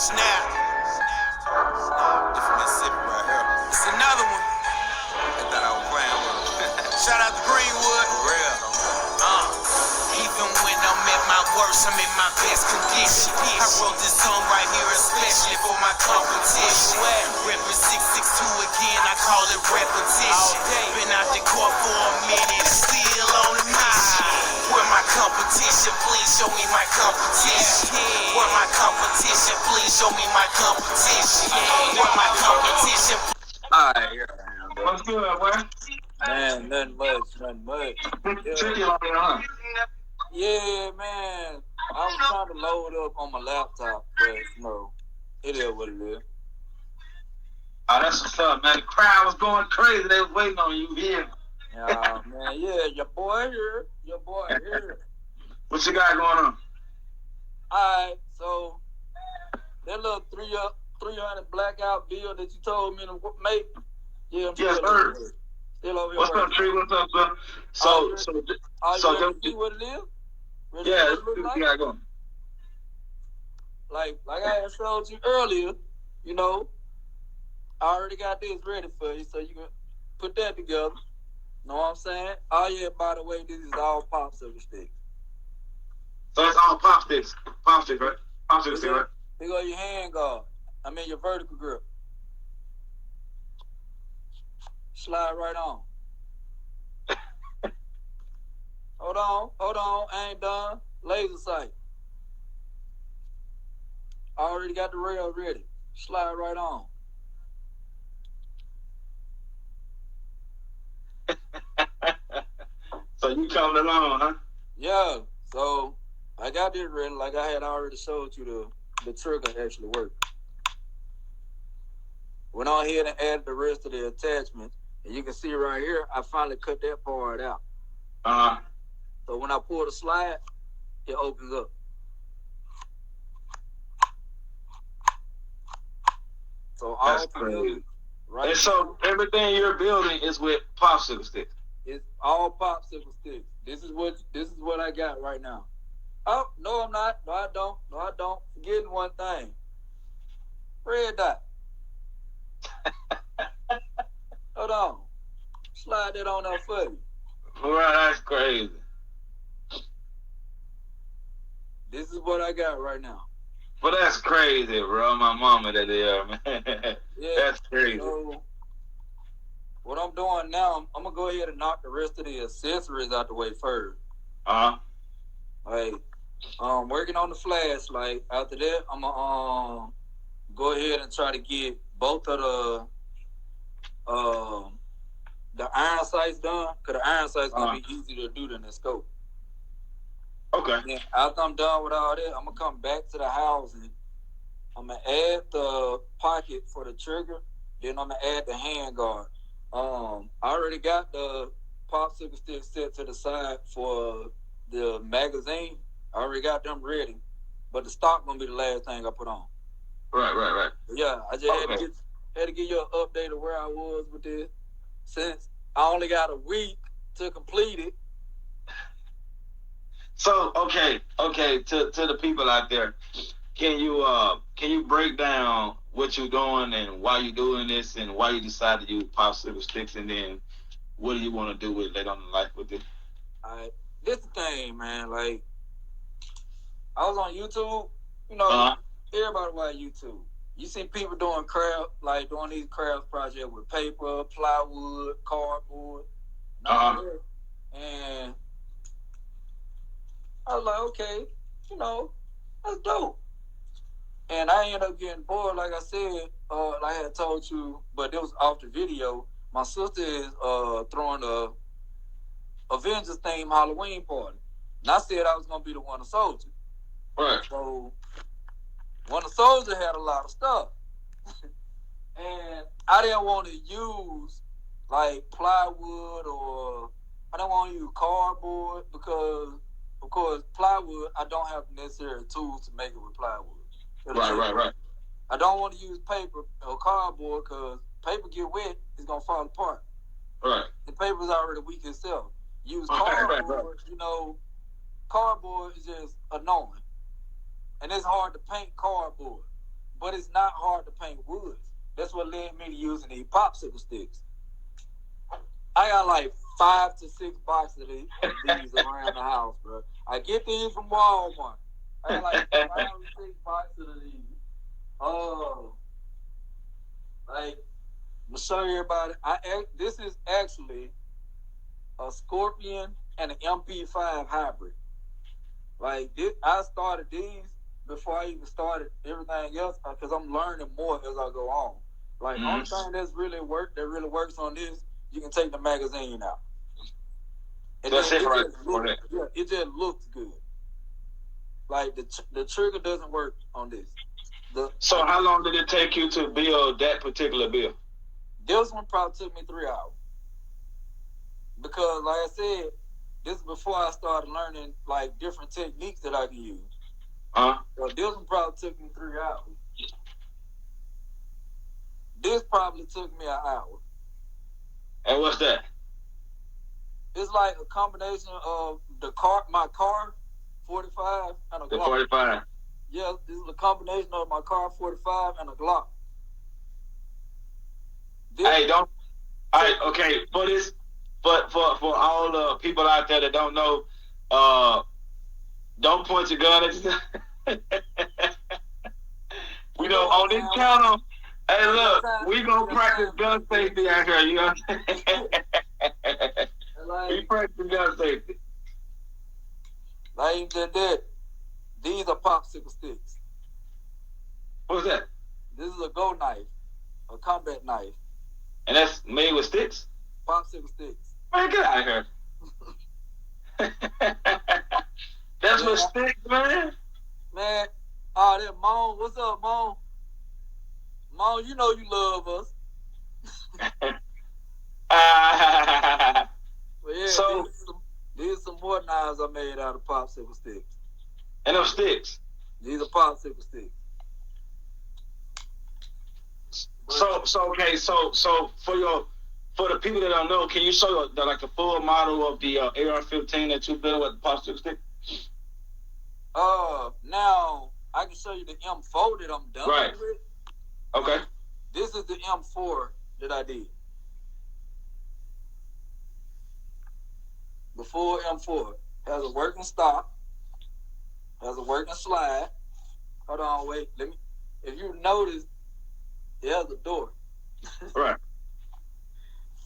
Snap. This from Mississippi right here. It's another one. I thought I was playing with it. Shout out to Greenwood. For real. Even when I'm at my worst, I'm in my best condition. I wrote this song right here especially for my competition. Reppin' 662 again, I call it repetition. Been out the court for a minute, still on the mission. Where my competition, please show me my competition. Where my competition, please show me my competition. Where my competition. Alright, here I am, bro. What's good, boy? Man, nothing much. Tricky like that, huh? Yeah, man. I was trying to load up on my laptop, but it is what it is. Oh, that's what's up, man. The crowd was going crazy. They was waiting on you here. Man, yeah, your boy here. What you got going on? Alright, so that little 300 blackout bill that you told me to make. Yeah, I'm Yes, still sir. over here. What's up, Tree? What's up, sir? You see what it is? Really yeah, what it look what you got going? Like I had showed you earlier, I already got this ready for you, so you can put that together. Know what I'm saying? Oh yeah, by the way, this is all popsicle sticks. So it's all pop sticks. Pop sticks, right? Pop sticks, right? Here go your hand guard. Your vertical grip. Slide right on. Hold on. I ain't done. Laser sight. I already got the rail ready. Slide right on. So you coming along, huh? Yeah. So I got this ready. Like I had already showed you the trigger actually worked. Went on here and added the rest of the attachments. And you can see right here, I finally cut that part out. So when I pull the slide, it opens up. So all crazy. Right. And so everything you're building is with popsicle sticks. It's all popsicle sticks. This is what I got right now. Oh, no, I'm not. No, I don't. Forgetting one thing. Red dot. Hold on. Slide that on there for you. Right, that's crazy. This is what I got right now. But that's crazy, bro. My mama that is, man. Yeah, that's crazy. So what I'm doing now, I'm gonna go ahead and knock the rest of the accessories out the way first. Like, working on the flashlight. After that, I'm gonna go ahead and try to get both of the iron sights done, because the iron sight's gonna be easier to do than the scope. Okay. Then after I'm done with all that, I'm gonna come back to the housing. I'm gonna add the pocket for the trigger. Then I'm gonna add the hand guard. I already got the popsicle stick set to the side for the magazine. I already got them ready, but the stock gonna be the last thing I put on. Right. Yeah, I just had to give you an update of where I was with this, since I only got a week to complete it. So okay, to the people out there, can you break down what you're doing and why you're doing this and why you decided to use popsicle sticks, and then what do you want to do with it later on in life with it? Alright, this the thing, man. Like, I was on YouTube, everybody watch YouTube. You see people doing doing these craft projects with paper, plywood, cardboard, and I was like, okay, that's dope. And I ended up getting bored, like I said, like I had told you, but it was off the video. My sister is throwing a Avengers themed Halloween party. And I said I was gonna be the Winter Soldier. Right. So Winter Soldier had a lot of stuff. And I didn't want to use like plywood, or I didn't want to use cardboard, because of course plywood, I don't have the necessary tools to make it with plywood. Right. I don't want to use paper or cardboard, because paper get wet, it's gonna fall apart. Right. The paper's already weak itself. Use cardboard, cardboard is just annoying. And it's hard to paint cardboard. but it's not hard to paint woods. That's what led me to using these popsicle sticks. I got like 5 to 6 boxes of these around the house, bro. I get these from Walmart. I got like 5 to 6 boxes of these. Oh, like, I'm gonna show everybody. This is actually a Scorpion and an MP5 hybrid. Like this, I started these before I even started everything else because I'm learning more as I go on. Like only thing that really works on this, you can take the magazine out. And That's it, right? It just looks good. Like the trigger doesn't work on this. So how long did it take you to build that particular build? This one probably took me 3 hours. Because like I said, this is before I started learning like different techniques that I can use. So this one probably took me 3 hours. This probably took me an hour. And what's that? It's like a combination of my car 45 and a Glock. The 45. Yeah, this is a combination of my car 45 and a Glock. All right, okay. For this, but for all the people out there that don't know, don't point your gun at we know on this channel. Hey, look, we gonna practice gun safety out here. You know, we practice gun safety. Like you just did. These are popsicle sticks. What's that? This is a go knife, a combat knife. And that's made with sticks? Popsicle sticks. Man, get out of here. That's with sticks, man. Man, that Mon. What's up, Mon? Mon, you know you love us. But yeah, so these are some more knives I made out of popsicle sticks. And those sticks. These are popsicle sticks. So for the people that don't know, can you show the full model of the AR-15 that you built with the popsicle stick? Now I can show you the M4 that I'm done with. Okay. This is the M4 that I did. The full M4 has a working stock, has a working slide. Hold on, wait. Let me. If you notice, it has a door. Right.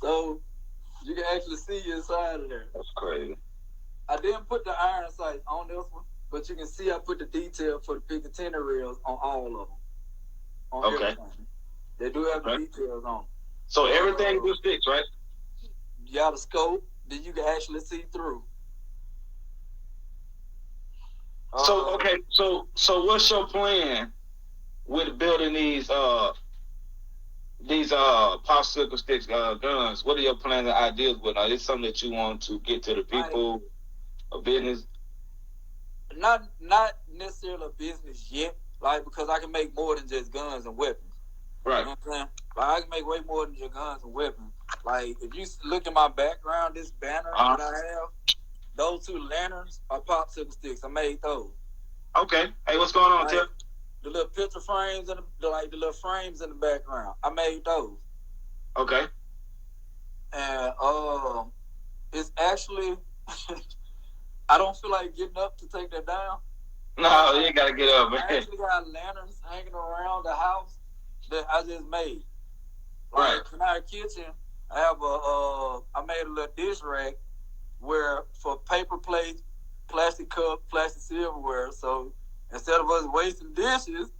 So you can actually see inside of there. That's crazy. I didn't put the iron sights on this one, but you can see I put the detail for the Picatinny rails on all of them. On everything. They do have the details on them. So everything with sticks, right? You got a scope that you can actually see through. So what's your plan with building these popsicle sticks guns? What are your plans and ideas with? Are this something that you want to get to the people, a business? Not necessarily a business yet, like because I can make more than just guns and weapons. Right. You know what I'm saying? Like I can make way more than just guns and weapons. Like if you look at my background, this banner that I have, those 2 lanterns are popsicle sticks. I made those. Okay. Hey, what's going on, Tim? The little picture frames and the little frames in the background. I made those. Okay. And it's actually I don't feel like getting up to take that down. No, you gotta get up, man. I actually got lanterns hanging around the house that I just made. Right. In our kitchen, I have I made a little dish rack where for paper plates, plastic cup, plastic silverware. So instead of us wasting dishes,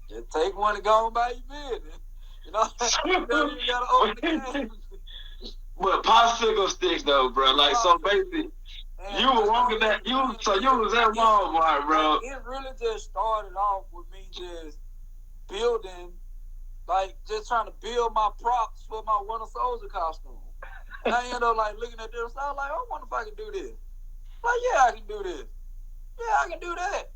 just take one and go on by your business. You know, you gotta open the can. But popsicle sticks though, bro. Like so basically you were walking that you was at Walmart, bro. It really just started off with me just building, like just trying to build my props for my Winter Soldier costume. And I ended up like looking at this, so I was like, I wonder if I can do this. Like, yeah, I can do this. Yeah, I can do that.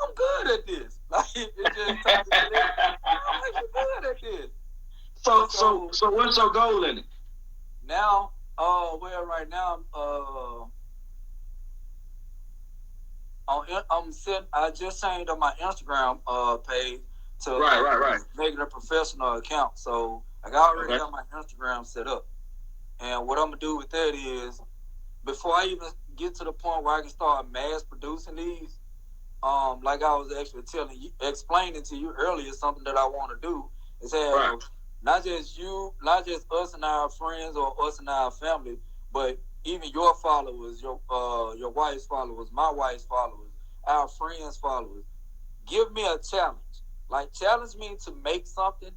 I'm good at this. Like it just I'm actually good at this. So what's your goal in it? Now, well, right now, I just changed on my Instagram page to Right. make it a professional account. So like, I already got my Instagram set up. And what I'm gonna do with that is, before I even get to the point where I can start mass producing these, like I was actually explaining to you earlier, something that I want to do is have not just us and our friends or us and our family, but even your followers, your wife's followers, my wife's followers, our friends' followers. Give me a challenge. Like, challenge me to make something,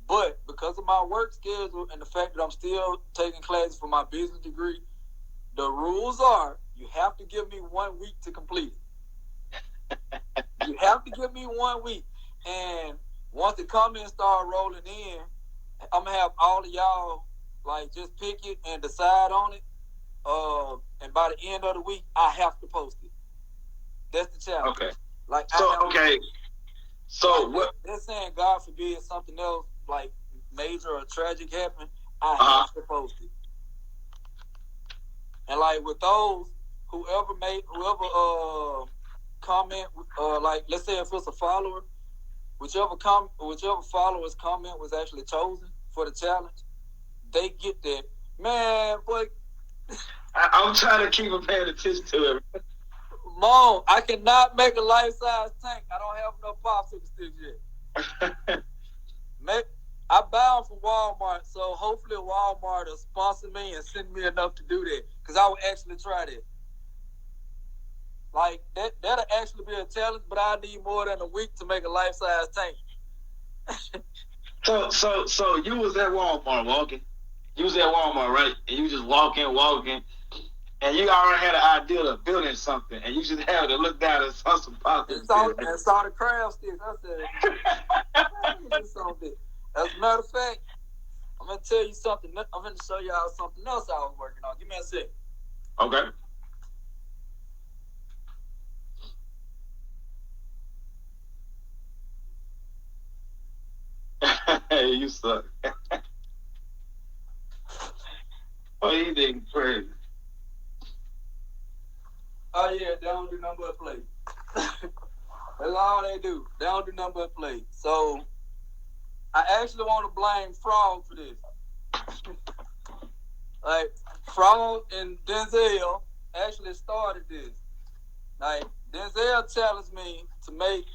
but because of my work schedule and the fact that I'm still taking classes for my business degree, the rules are you have to give me 1 week to complete it. You have to give me 1 week. And once the comments start rolling in, I'm going to have all of y'all, like, just pick it and decide on it. And by the end of the week, I have to post it. That's the challenge. Okay. Like, So what? They're saying, God forbid, something else like major or tragic happen, I have to post it. And like with those, whoever comment, like let's say if it's a follower, whichever follower's comment was actually chosen for the challenge, they get that. Man, boy, I'm trying to keep paying attention to it. Mom, I cannot make a life-size tank. I don't have enough popsicle sticks yet. I buy them from Walmart, so hopefully Walmart will sponsor me and send me enough to do that, because I would actually try that. Like, that'll actually be a challenge, but I need more than a week to make a life-size tank. So you was at Walmart walking. You was at Walmart, right? And you just walking, and you already had an idea of building something, and you just had to look down and saw some popsicles. And saw the crab sticks. I said, I need to do something. As a matter of fact, I'm going to tell you something. I'm going to show y'all something else I was working on. Give me a sec. Okay. Hey, you suck. Oh, you did crazy. Oh, yeah, they don't do nothing but play. That's all they do. They don't do nothing but play. So, I actually want to blame Frog for this. Like, Frog and Denzel actually started this. Like, Denzel challenged me to make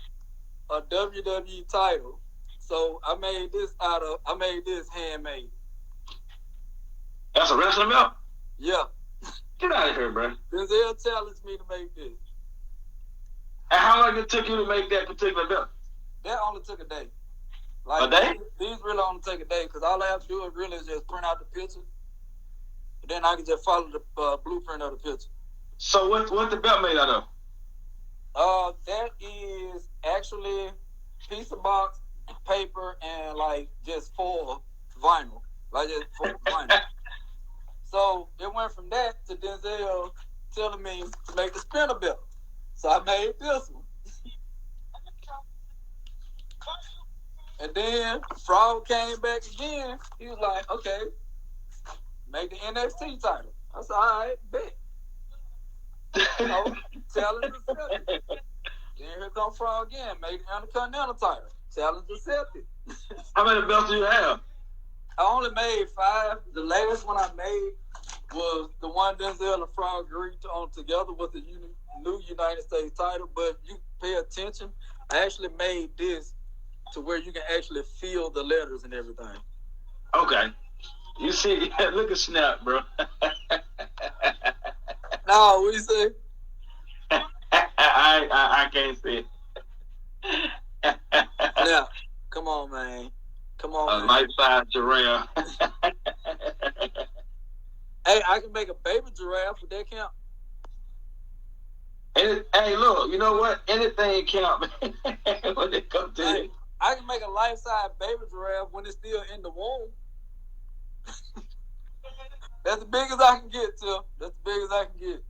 a WWE title. So, I made this handmade. That's a wrestling belt? Yeah. Get out of here, bro. Denzel challenged me to make this. And how long it took you to make that particular belt? That only took a day. Like, a day? These really only take a day, because all I have to do is really just print out the picture. And then I can just follow the blueprint of the picture. So what the belt made out of? That is actually pizza box, paper, and like just foil vinyl. Like just foil vinyl. So it went from that to Denzel telling me to make the spinner belt. So I made this one. And then Frog came back again. He was like, okay, make the NXT title. I said, all right, bet. You know, challenge accepted. Then here come Frog again, made the Intercontinental title. Challenge accepted. How many belts do you have? I only made 5. The latest one I made was the one Denzel and Frog agreed on together with the new United States title. But you pay attention, I actually made this to where you can actually feel the letters and everything. Okay. You see, look at Snap, bro. No, what you say? I can't see it. Yeah, come on, man. Come on, a man. life-size giraffe. Hey, I can make a baby giraffe. Would that count? Hey, look, you know what? Anything count when it comes to it. I can make a life-size baby giraffe when it's still in the womb. That's the biggest I can get, Tim. That's the biggest I can get.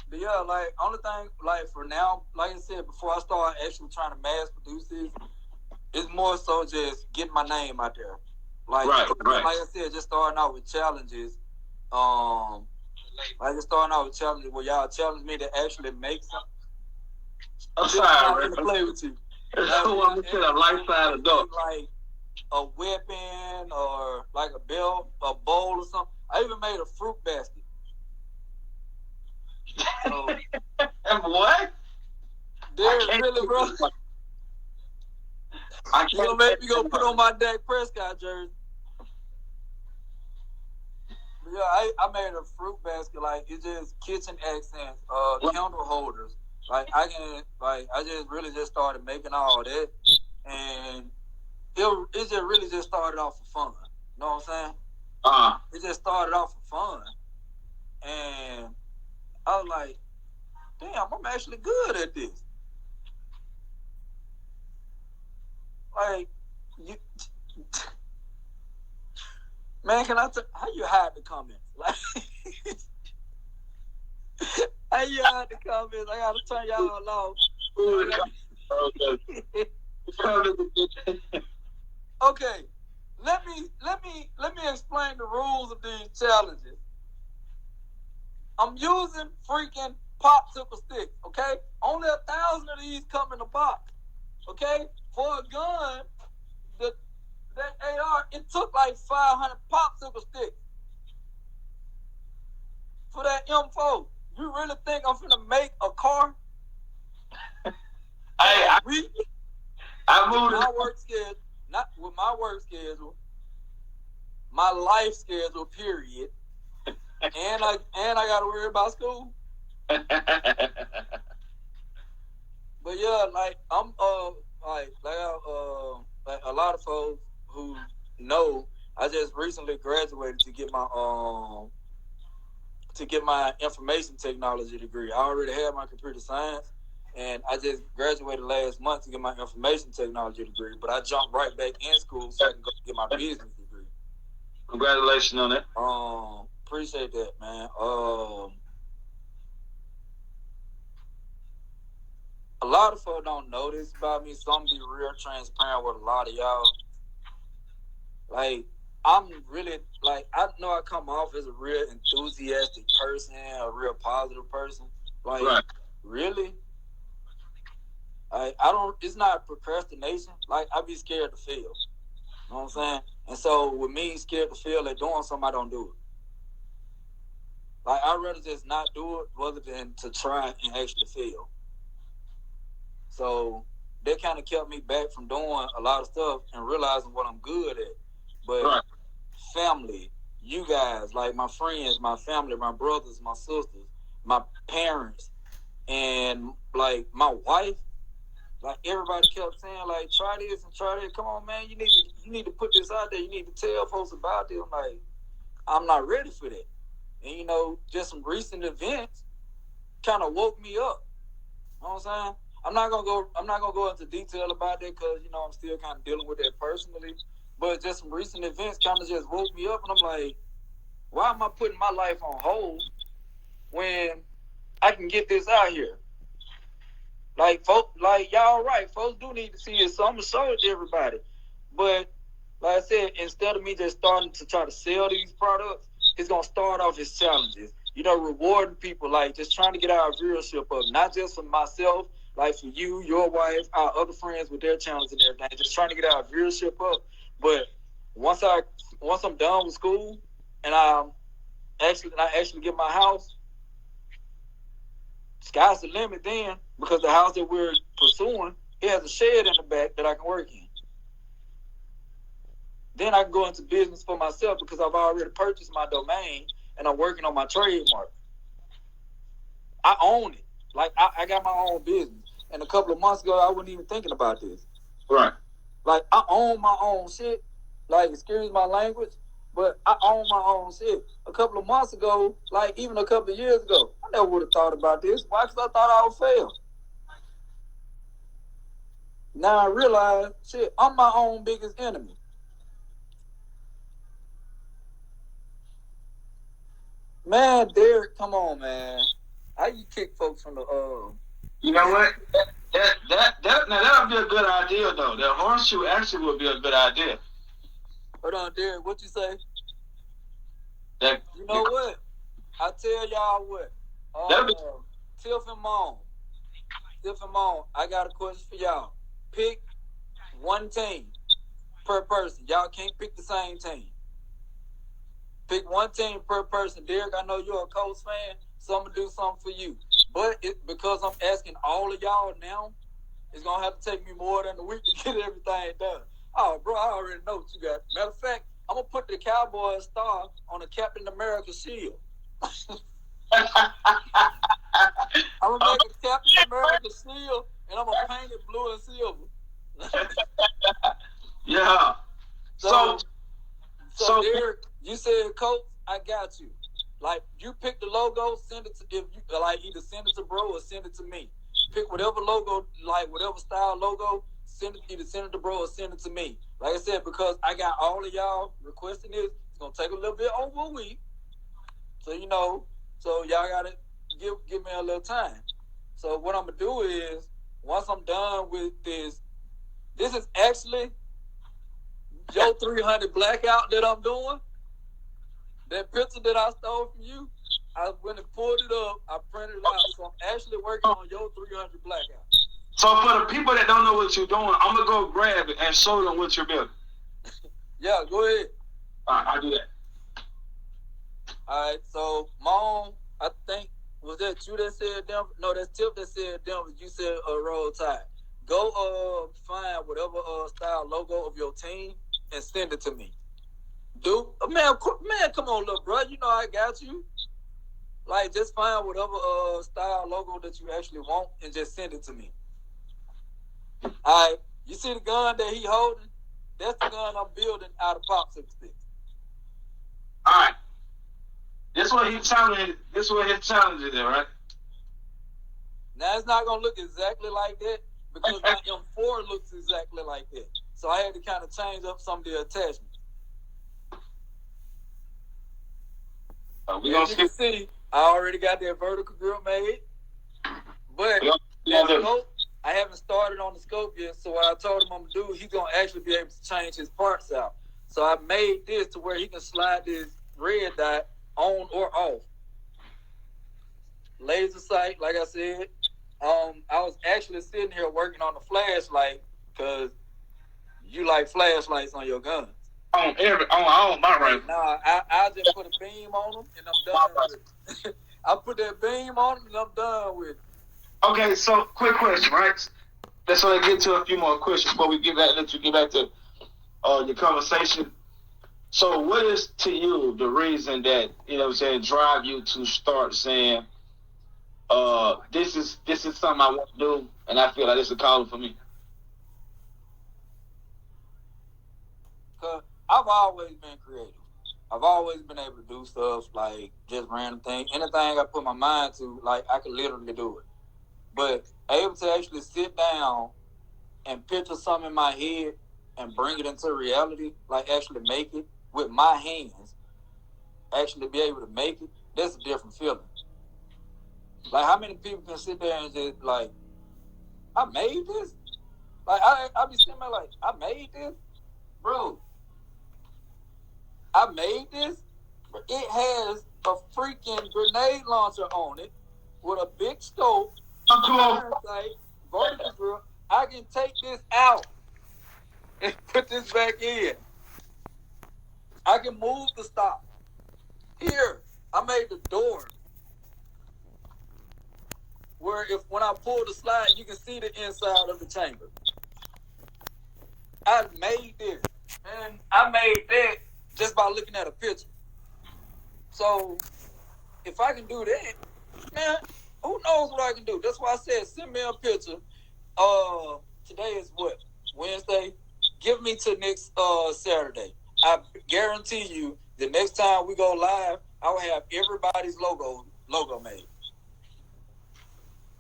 But yeah, like, only thing, like, for now, like I said, before I start actually trying to mass produce this, it's more so just getting my name out there. Like, right. Like I said, just starting out with challenges. Like, just starting out with challenges where y'all challenge me to actually make something. I'm I'm not sorry, gonna play with you. I want to say a life-size adult. Like a weapon or like a belt, a bowl or something. I even made a fruit basket. So, What? Derek, really, bro? You gonna make me go put on my Dak Prescott jersey? Yeah, I made a fruit basket. Like it's just kitchen accents, candle holders. Like I just really just started making all that, and it just really just started off for fun. You know what I'm saying? It just started off for fun, and I was like, damn, I'm actually good at this. Like, you, man, how you hide the comments? Like, how you hide the comments? I gotta turn y'all off. Okay, let me explain the rules of these challenges. I'm using freaking popsicle sticks. Okay, only 1,000 of these come in a box. Okay, for a gun, that AR, it took like 500 popsicle sticks for that M4. You really think I'm finna make a car? I moved my work schedule, not with my work schedule, my life schedule, period. And I gotta worry about school. But yeah, like I'm like a lot of folks who know, I just recently graduated to get my information technology degree. I already had my computer science, and I just graduated last month to get my information technology degree. But I jumped right back in school so I can go get my business degree. Congratulations on that. Appreciate that, man. A lot of folks don't know this about me, so I'm gonna be real transparent with a lot of y'all. Like, I'm really, like, I know I come off as a real enthusiastic person, a real positive person. Like, right. Really? I don't, it's not procrastination. Like, I be scared to fail. You know what I'm saying? And so, with me scared to fail at doing something, I don't do it. Like, I'd rather just not do it rather than to try and actually fail. So, that kind of kept me back from doing a lot of stuff and realizing what I'm good at. But right. Family, you guys, like my friends, my family, my brothers, my sisters, my parents, and like my wife, like everybody kept saying, like, try this and try that. Come on, man, you need to put this out there. You need to tell folks about this. I'm like, I'm not ready for that. And you know, just some recent events kind of woke me up. You know what I'm saying? I'm not gonna go into detail about that because you know I'm still kind of dealing with that personally. But just some recent events kind of just woke me up, and I'm like, why am I putting my life on hold when I can get this out here? Like, folks, like y'all right, folks do need to see it, so I'm gonna show it to everybody. But like I said, instead of me just starting to try to sell these products, it's gonna start off as challenges. You know, rewarding people, like just trying to get our viewership up, not just for myself, like for you, your wife, our other friends with their channels and everything, just trying to get our viewership up. But once I'm done with school and I actually get my house, sky's the limit then, because the house that we're pursuing, it has a shed in the back that I can work in. Then I can go into business for myself because I've already purchased my domain and I'm working on my trademark. I own it. Like I got my own business. And a couple of months ago, I wasn't even thinking about this. Right. Like, I own my own shit. Like, excuse my language, but I own my own shit. A couple of months ago, like, even a couple of years ago, I never would have thought about this. Why? Because I thought I would fail. Now I realize, shit, I'm my own biggest enemy. Man, Derek, come on, man. How you kick folks from the You know what? That would be a good idea though. The horseshoe actually would be a good idea. Hold on, Derek. What you say? That, you know what? I tell y'all what. Tiff and Mom. Stiff and Moan, I got a question for y'all. Pick one team per person. Y'all can't pick the same team. Pick one team per person. Derek, I know you're a Colts fan, so I'm gonna do something for you. But because I'm asking all of y'all now, it's gonna have to take me more than a week to get everything done. Oh, bro, I already know what you got. Matter of fact, I'm gonna put the Cowboy star on a Captain America shield. I'm gonna make a Captain America shield, and I'm gonna paint it blue and silver. Yeah. So Derek, you said Coach, I got you. Like, you pick the logo, send it to, if you like, either send it to bro or send it to me. Pick whatever logo, like whatever style logo, either send it to bro or send it to me. Like I said, because I got all of y'all requesting this, it's gonna take a little bit over a week. So so y'all gotta give me a little time. So what I'm gonna do is, once I'm done with this is actually your 300 blackout that I'm doing. That picture that I stole from you, I went and pulled it up, I printed it out. So I'm actually working on your 300 blackout. So for the people that don't know what you're doing, I'm gonna go grab it and show them what you're building. Yeah, go ahead. All right, I'll do that. All right, so Mom, I think, was that you that said Denver? No, that's Tip that said Denver. You said Roll Tide. Go find whatever style logo of your team and send it to me. Dude, man, come on, little bro. You know I got you. Like, just find whatever style logo that you actually want and just send it to me. All right, you see the gun that he holding? That's the gun I'm building out of popsicle sticks. All right. This is what his challenge is, right? Now, it's not going to look exactly like that because my M4 looks exactly like that. So I had to kind of change up some of the attachments. As you can see, I already got that vertical grip made. But that scope, I haven't started on the scope yet. So what I told him I'm going to do, he's going to actually be able to change his parts out. So I made this to where he can slide this red dot on or off. Laser sight, like I said. I was actually sitting here working on the flashlight because you like flashlights on your guns. On my rifle. Nah, I just put a beam on them and I'm done with it. I put that beam on them and I'm done with it. Okay, so quick question, right? Let's get to a few more questions before we let you get back to your conversation. So what is to you the reason that, drive you to start saying, this is something I want to do and I feel like this is a calling for me? I've always been creative. I've always been able to do stuff like just random things. Anything I put my mind to, like, I could literally do it. But able to actually sit down and picture something in my head and bring it into reality, like actually make it with my hands, actually be able to make it, that's a different feeling. Like, how many people can sit there and just, like, I made this? Like, I be sitting there like, I made this? Bro, I made this? It has a freaking grenade launcher on it with a big scope, vertical grip. I can take this out and put this back in. I can move the stop. Here, I made the door where when I pull the slide, you can see the inside of the chamber. I made this. And I made that just by looking at a picture. So, if I can do that, man, who knows what I can do? That's why I said, send me a picture. Today is what? Wednesday? Give me till next Saturday. I guarantee you, the next time we go live, I will have everybody's logo made.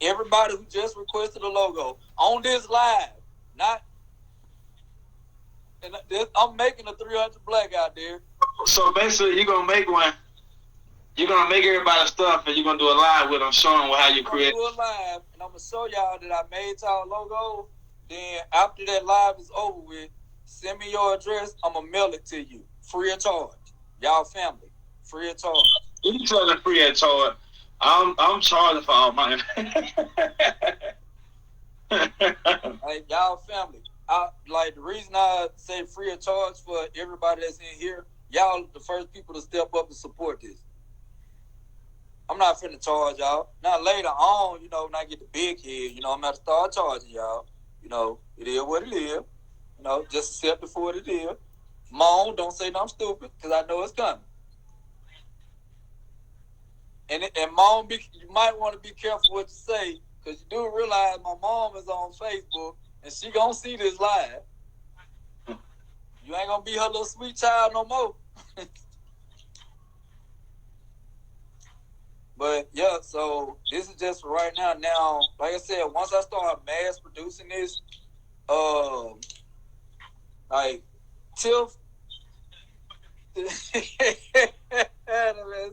Everybody who just requested a logo on this live, and I'm making a 300 black out there. So basically, you're gonna make one. You're gonna make everybody's stuff, and you're gonna do a live with them, showing how you create. I'm gonna do a live, and I'm gonna show y'all that I made y'all logo. Then after that live is over with, send me your address. I'm gonna mail it to you, free of charge. Y'all family, free of charge. You tell them free of charge. I'm charging for all mine. like y'all family. Like the reason I say free of charge for everybody that's in here, y'all the first people to step up and support this. I'm not finna charge y'all. Now later on, you know, when I get the big head, you know, I'm gonna start charging y'all. You know, it is what it is. You know, just accept it for what it is. Mom, don't say nothing stupid, because I know it's coming. And Mom, you might want to be careful what you say, because you do realize my mom is on Facebook, and she gonna see this live. You ain't gonna be her little sweet child no more. But yeah, so this is just for right now. Now, like I said, once I start mass producing this, like Tiff, the man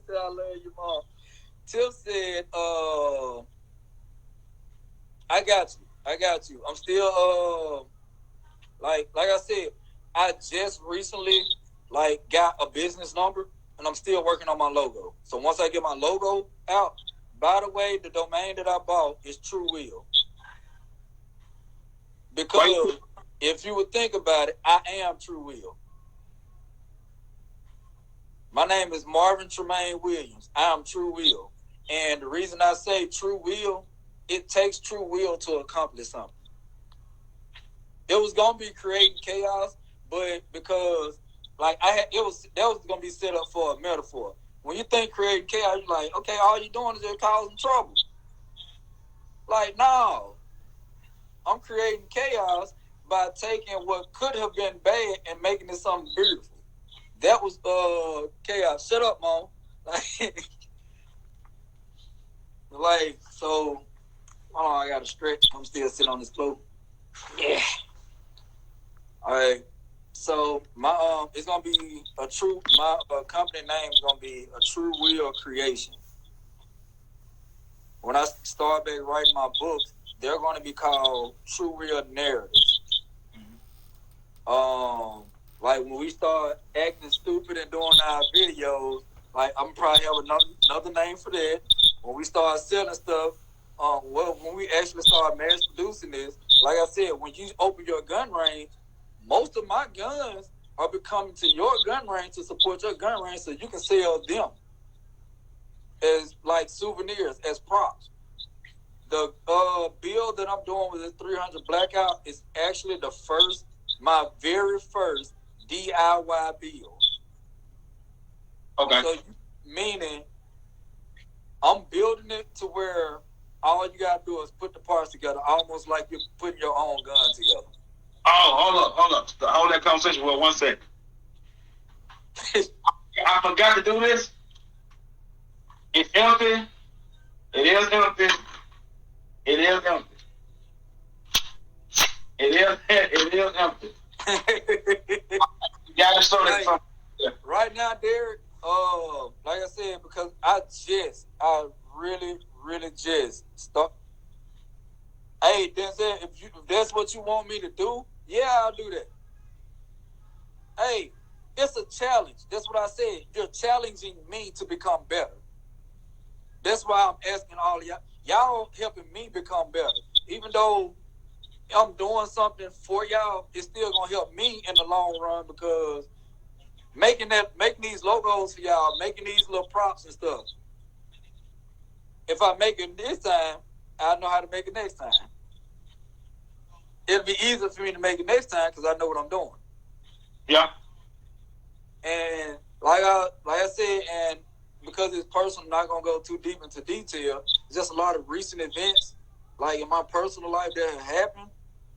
said I love you, Mom. Tiff said, I got you. I'm still like I said, I just recently like got a business number, and I'm still working on my logo. So once I get my logo out, by the way, the domain that I bought is TruWill. Because if you would think about it, I am TruWill. My name is Marvin Trumaine Williams. I am TruWill. And the reason I say TruWill, it takes TruWill to accomplish something. It was gonna be creating chaos, but because like that was gonna be set up for a metaphor. When you think creating chaos, you're like, okay, all you're doing is just causing trouble. Like, no, I'm creating chaos by taking what could have been bad and making it something beautiful. That was chaos. Shut up, Mom. Like so. Hold on, I gotta stretch. I'm still sitting on this floor. Yeah. All right. So my it's gonna be my company name is gonna be a TruWill Creation. When I start back writing my books, they're gonna be called TruWill Narratives. Like when we start acting stupid and doing our videos, like I'm probably have another name for that. When we start selling stuff, when we actually start mass producing this, like I said, when you open your gun range, most of my guns are becoming to your gun range to support your gun range, so you can sell them as like souvenirs, as props. The build that I'm doing with this 300 Blackout is actually my very first DIY build. Okay. So meaning I'm building it to where all you gotta do is put the parts together, almost like you're putting your own gun together. Oh, hold up. Hold that conversation for 1 second. I forgot to do this. It's empty. It is empty. It is empty. It is empty. You gotta start it from right now, Derek. Like I said, because I really just start. Hey, Denzel, if that's what you want me to do, yeah, I'll do that. Hey, it's a challenge. That's what I said. You're challenging me to become better. That's why I'm asking all of y'all. Y'all helping me become better. Even though I'm doing something for y'all, it's still gonna help me in the long run, because making these logos for y'all, making these little props and stuff. If I make it this time, I know how to make it next time. It'll be easier for me to make it next time because I know what I'm doing. Yeah. And like I said, and because it's personal, I'm not gonna go too deep into detail. It's just a lot of recent events, like in my personal life, that have happened.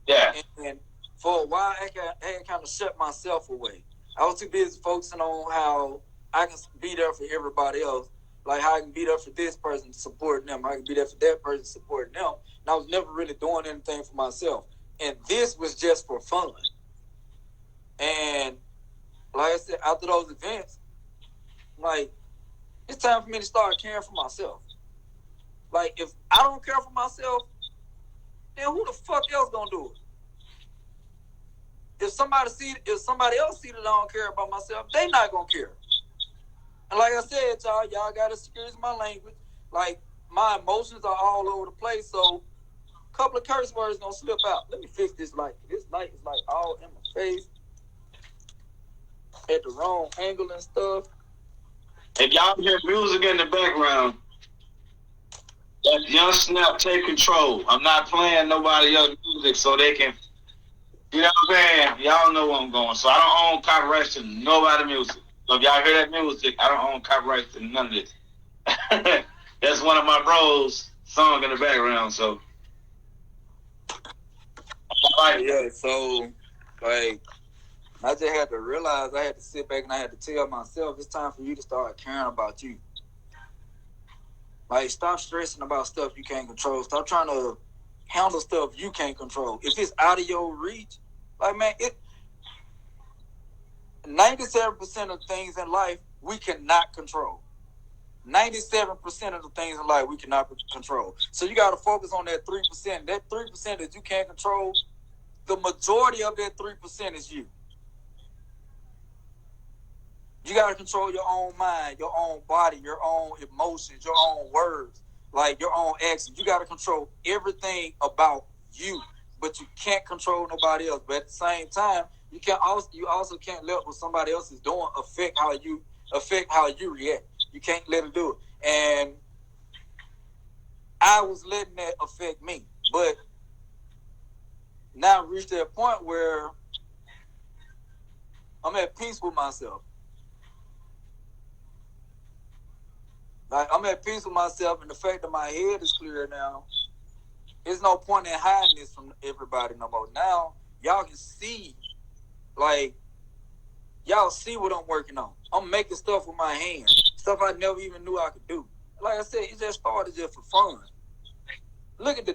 Yeah. And for a while, I had kind of shut myself away. I was too busy focusing on how I can be there for everybody else. Like how I can be there for this person, supporting them. I can be there for that person, supporting them. And I was never really doing anything for myself. And this was just for fun. And like I said, after those events, like, it's time for me to start caring for myself. Like, if I don't care for myself, then who the fuck else gonna do it? If somebody else see that I don't care about myself, they not gonna care. And like I said, y'all gotta excuse my language. Like, my emotions are all over the place. So couple of curse words gonna slip out. Let me fix this light. This light is like all in my face, at the wrong angle and stuff. If y'all hear music in the background, that Young Snap Take Control. I'm not playing nobody else's music so they can, you know what I'm saying? Y'all know where I'm going. So I don't own copyrights to nobody's music. So if y'all hear that music, I don't own copyrights to none of this. That's one of my bros' song in the background. So Yeah, so like I just had to realize I had to sit back and I had to tell myself it's time for you to start caring about you. Like, stop stressing about stuff you can't control. Stop trying to handle stuff you can't control. If it's out of your reach, like, man, 97% of things in life we cannot control. 97% of the things in life we cannot control. So you got to focus on that 3%. That 3% that you can't control, the majority of that 3% is you. You got to control your own mind, your own body, your own emotions, your own words, like your own actions. You got to control everything about you, but you can't control nobody else. But at the same time, you also can't let what somebody else is doing affect how you react. You can't let it do it. And I was letting that affect me, but now I've reached that point where I'm at peace with myself. Like, I'm at peace with myself, and the fact that my head is clear now, there's no point in hiding this from everybody no more. Now, y'all can see, like, y'all see what I'm working on. I'm making stuff with my hands, stuff I never even knew I could do. Like I said, it just started just for fun. Look at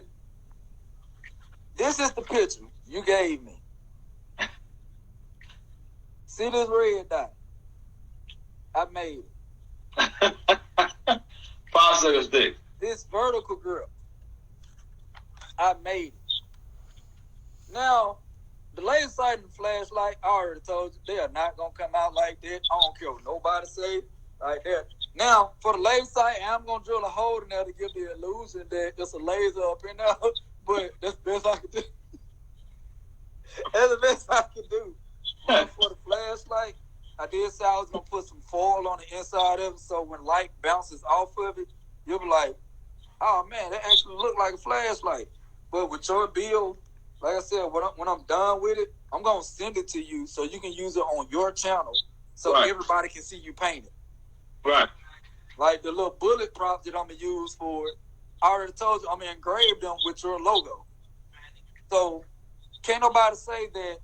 this is the picture you gave me. See this red dot? I made it. Popsicle stick. This vertical grip, I made it. Now, the laser sight and flashlight, I already told you, they are not going to come out like that. I don't care what nobody say, like that. Now, for the laser sight, I'm going to drill a hole in there to give the illusion that there's a laser up in there, but that's the best I can do. That's the best I can do. But for the flashlight, I did say I was going to put some foil on the inside of it, so when light bounces off of it, you'll be like, oh, man, that actually looked like a flashlight. But with your build, like I said, when I'm done with it, I'm going to send it to you so you can use it on your channel so everybody can see you paint it. Right. Like the little bullet props that I'm going to use for it, I already told you I'm going to engrave them with your logo. So can't nobody say that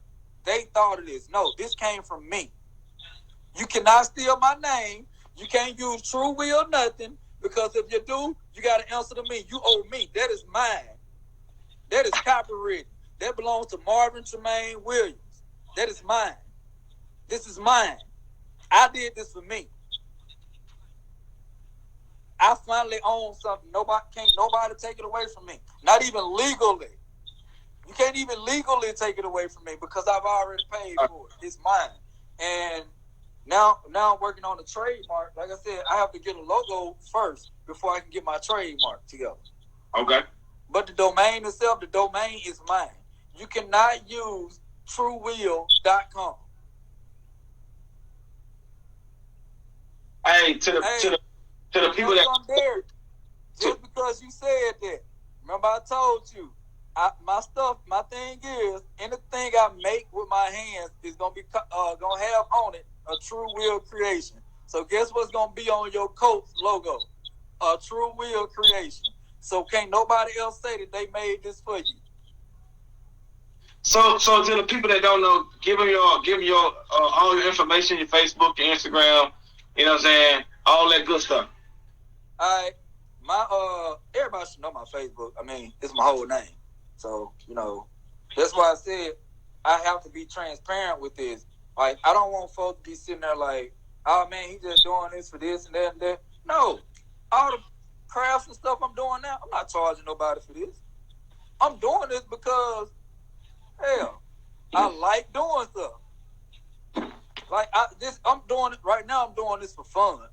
they thought of this. No, this came from me. You cannot steal my name. You can't use TruWill nothing, because if you do, you got to answer to me. You owe me. That is mine. That is copyrighted. That belongs to Marvin Trumaine Williams. That is mine. This is mine. I did this for me. I finally own something. Can't nobody take it away from me. Not even legally. You can't even legally take it away from me because I've already paid for it. It's mine. And now I'm working on the trademark. Like I said, I have to get a logo first before I can get my trademark together. Okay. But the domain itself, the domain is mine. You cannot use TruWill.com. Hey, to the people that there, just because you said that. Remember I told you, my thing is, anything I make with my hands is gonna have on it a TruWill creation. So guess what's gonna be on your coat logo? A TruWill creation. So can't nobody else say that they made this for you. So to the people that don't know, give them your all your information, your Facebook, your Instagram, you know what I'm saying, all that good stuff. All right, everybody should know my Facebook. I mean, it's my whole name. So, that's why I said I have to be transparent with this. Like, I don't want folks to be sitting there like, oh man, he just doing this for this and that and that. No, all the crafts and stuff I'm doing now, I'm not charging nobody for this. I'm doing this because, hell, I like doing stuff. Like I'm doing it right now. I'm doing this for fun.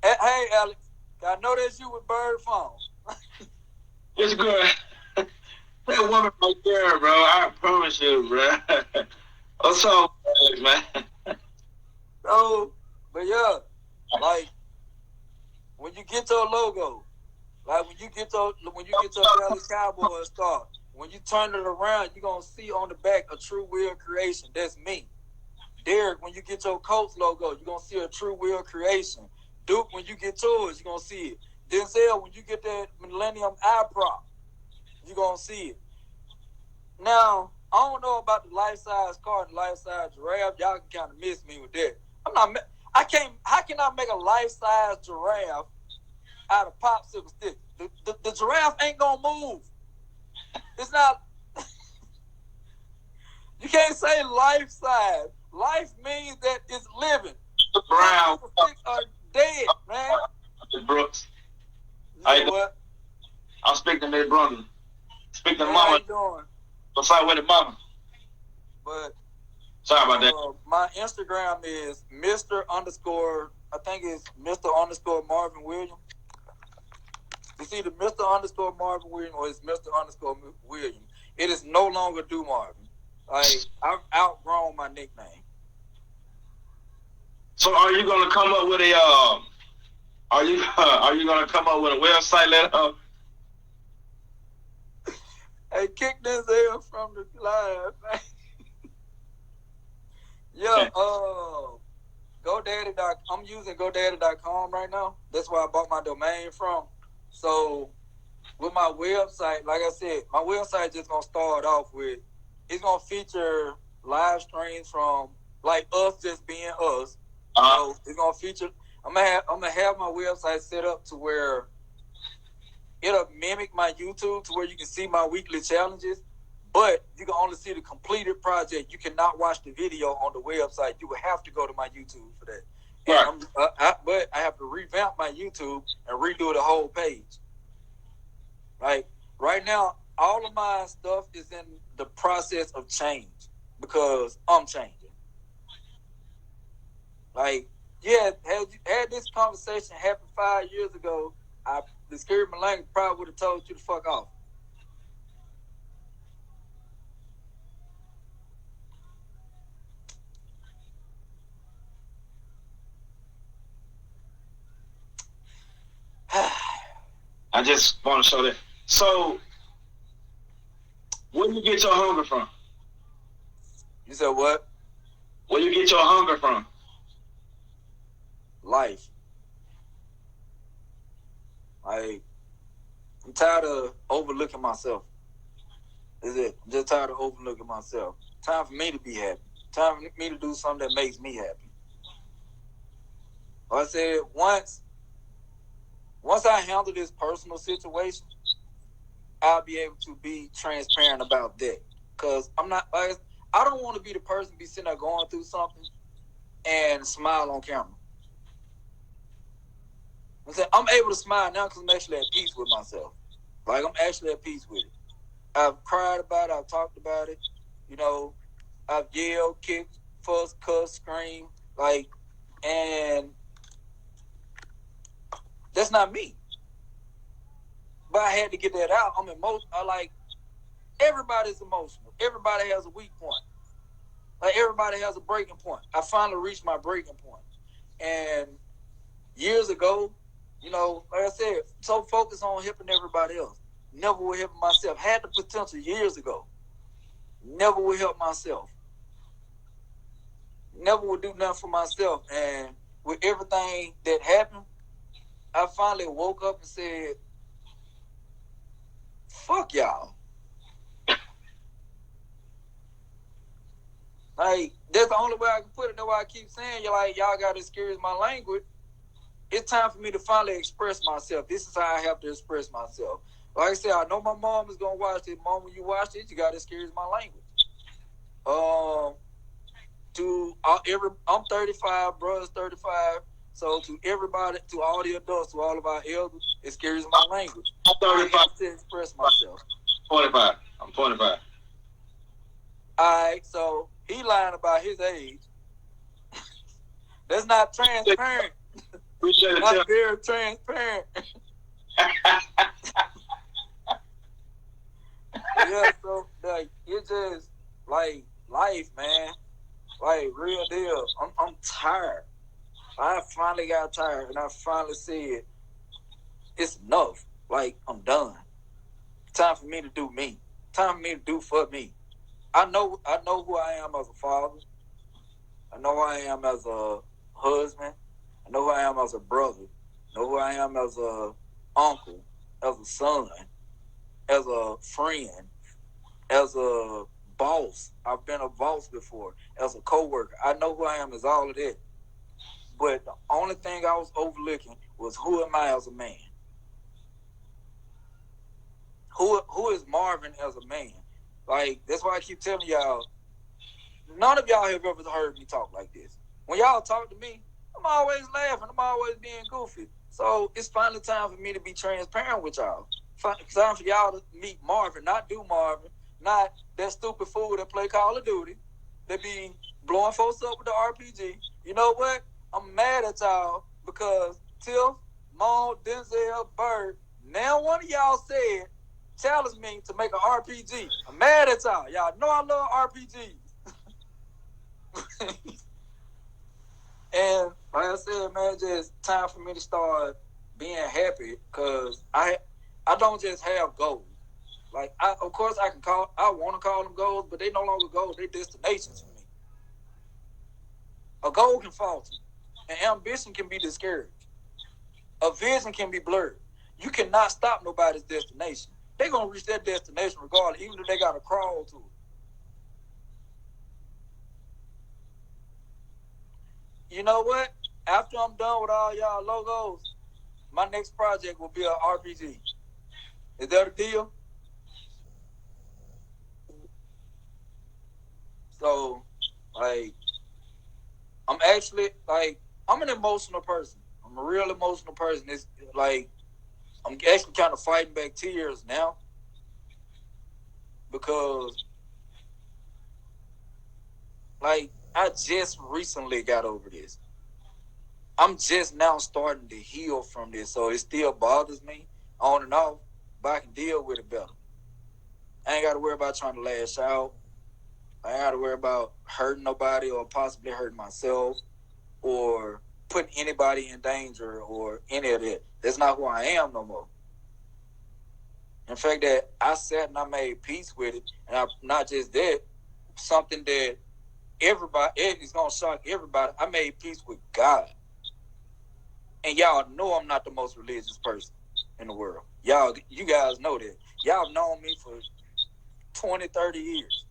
Hey, Alex, I know that's you with Bird Phone. It's good. that woman right there, bro. I promise you, bro. What's up, man? So, but yeah, like when you get your logo, like when you get your Dallas Cowboys star, when you turn it around, you're gonna see on the back a TruWill Creation. That's me. Derek, when you get your Colts logo, you're gonna see a TruWill Creation. Duke, when you get yours, you're gonna see it. Denzel, when you get that Millennium Eye Prop, you're gonna see it. Now, I don't know about the life-size car and the life-size giraffe. Y'all can kind of miss me with that. How can I make a life-size giraffe out of popsicle sticks? The giraffe ain't gonna move. It's not. You can't say life-size. Life means that it's living. Brown. Popsicle sticks are dead, man. Brooks. You know what? I'm speaking to their brother. Speaking to How mama. you doing? What's up with the mama? But Sorry about that. my Instagram is Mr. underscore, I think it's Mr. underscore Marvin Williams. It's either Mr. underscore Marvin Williams or it's Mr. underscore Williams. It is no longer Do Marvin. Like, I've outgrown my nickname. So are you gonna come up with a are you gonna come up with a website letter? Hey, kick Denzel from the live, man. Yeah, GoDaddy. I'm using GoDaddy.com right now. That's where I bought my domain from. So with my website, like I said, my website just gonna start off with, it's gonna feature live streams from like us just being us. So it's gonna feature. I'm gonna have my website set up to where it'll mimic my YouTube to where you can see my weekly challenges, but you can only see the completed project. You cannot watch the video on the website. You will have to go to my YouTube for that. Right. But I have to revamp my YouTube and redo the whole page. Like right now, all of my stuff is in the process of change because I'm changing. Like, yeah, had this conversation happened 5 years ago, the scary language probably would have told you to fuck off. I just want to show that. So, where do you get your hunger from? You said what? Where you get your hunger from? Life. Like, I'm tired of overlooking myself. Is it? I'm just tired of overlooking myself. Time for me to be happy. Time for me to do something that makes me happy. Like I said, once I handle this personal situation, I'll be able to be transparent about that. Because I'm not, like, I don't want to be the person to be sitting there going through something and smile on camera. I'm able to smile now because I'm actually at peace with myself. Like, I'm actually at peace with it. I've cried about it. I've talked about it. You know, I've yelled, kicked, fussed, cussed, screamed. Like, and that's not me. But I had to get that out. I'm emotional. Everybody's emotional. Everybody has a weak point. Like, everybody has a breaking point. I finally reached my breaking point. And years ago, you know, like I said, so focused on helping everybody else. Never would help myself. Had the potential years ago. Never would help myself. Never would do nothing for myself. And with everything that happened, I finally woke up and said, fuck y'all. Like, that's the only way I can put it. That's why I keep saying, y'all got to excuse my language. It's time for me to finally express myself. This is how I have to express myself. Like I said, I know my mom is going to watch it. Mom, when you watch it, you got to excuse my language. I'm 35, brother's 35. So to everybody, to all the adults, to all of our elders, excuse my language. I'm 35. I have to express myself. 25. I'm 25. All right, so he lying about his age. That's not transparent. Not very transparent. Yeah, so like it just like life, man. Like real deal. I'm tired. I finally got tired, and I finally said it's enough. Like I'm done. Time for me to do me. Time for me to do for me. I know who I am as a father. I know who I am as a husband. I know who I am as a brother. I know who I am as a uncle, as a son, as a friend, as a boss. I've been a boss before. As a coworker, I know who I am as all of that. But the only thing I was overlooking was who am I as a man? Who is Marvin as a man? Like that's why I keep telling y'all. None of y'all have ever heard me talk like this. When y'all talk to me, I'm always laughing. I'm always being goofy. So it's finally time for me to be transparent with y'all. It's time for y'all to meet Marvin, not do Marvin, not that stupid fool that play Call of Duty, that be blowing folks up with the RPG. You know what? I'm mad at y'all because Tiff, Mon, Denzel, Bird, now one of y'all said, challenge me to make an RPG. I'm mad at y'all. Y'all know I love RPGs. And like I said, man, just time for me to start being happy because I don't just have goals. Like of course I want to call them goals, but they no longer goals, they destinations for me. A goal can falter. An ambition can be discouraged. A vision can be blurred. You cannot stop nobody's destination. They're gonna reach their destination regardless, even if they gotta crawl to it. You know what? After I'm done with all y'all logos, my next project will be an RPG. Is that a deal? So, like, I'm actually like, I'm an emotional person. I'm a real emotional person. It's like I'm actually kind of fighting back tears now because, like, I just recently got over this. I'm just now starting to heal from this, so it still bothers me on and off, but I can deal with it better. I ain't got to worry about trying to lash out. I ain't got to worry about hurting nobody or possibly hurting myself or putting anybody in danger or any of that. That's not who I am no more. In fact, that I sat and I made peace with it, and not just that, something that everybody, it's gonna shock everybody. I made peace with God, and y'all know I'm not the most religious person in the world. You guys know that. Y'all known me for 20, 30 years.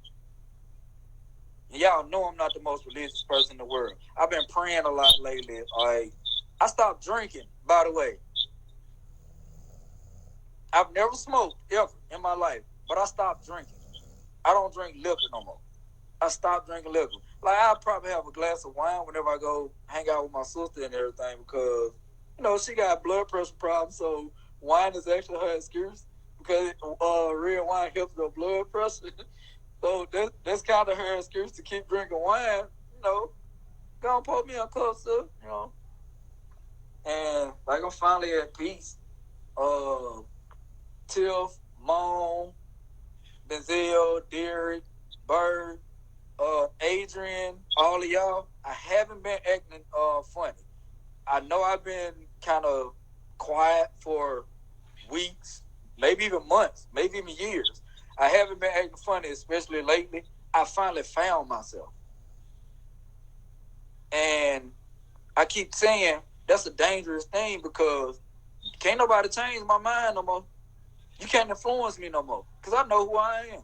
And y'all know I'm not the most religious person in the world. I've been praying a lot lately. I stopped drinking, by the way. I've never smoked ever in my life, but I stopped drinking. I don't drink liquor no more. I stopped drinking liquor. Like I'll probably have a glass of wine whenever I go hang out with my sister and everything because she got blood pressure problems, so wine is actually her excuse because red wine helps with blood pressure. So that's kind of her excuse to keep drinking wine. Go and pour me a cup, sir. And like I'm finally at peace. Tiff, Mon, Denzel, Derek, Bird, Adrian, all of y'all. I haven't been acting funny. I know I've been kind of quiet for weeks, maybe even months, maybe even years. I haven't been acting funny, especially lately. I finally found myself. And I keep saying that's a dangerous thing because can't nobody change my mind no more. You can't influence me no more because I know who I am.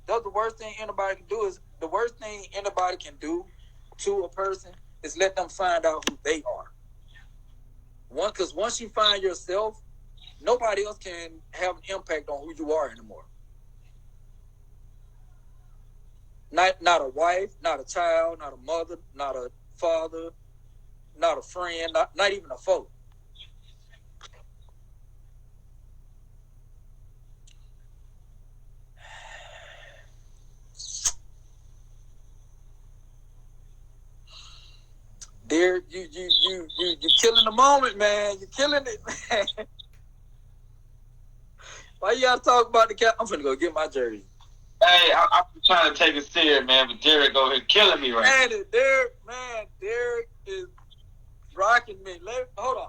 That's the worst thing anybody can do. Is the worst thing anybody can do to a person is let them find out who they are. Because once you find yourself, nobody else can have an impact on who you are anymore. Not a wife, not a child, not a mother, not a father, not a friend, not even a foe. Dear, you killing the moment, man. You're killing it, man. Why you gotta talk about the cap? I'm finna go get my jersey. Hey, I'm trying to take it serious, man, but Derek over here killing me right now. Derek is rocking me. Hold on.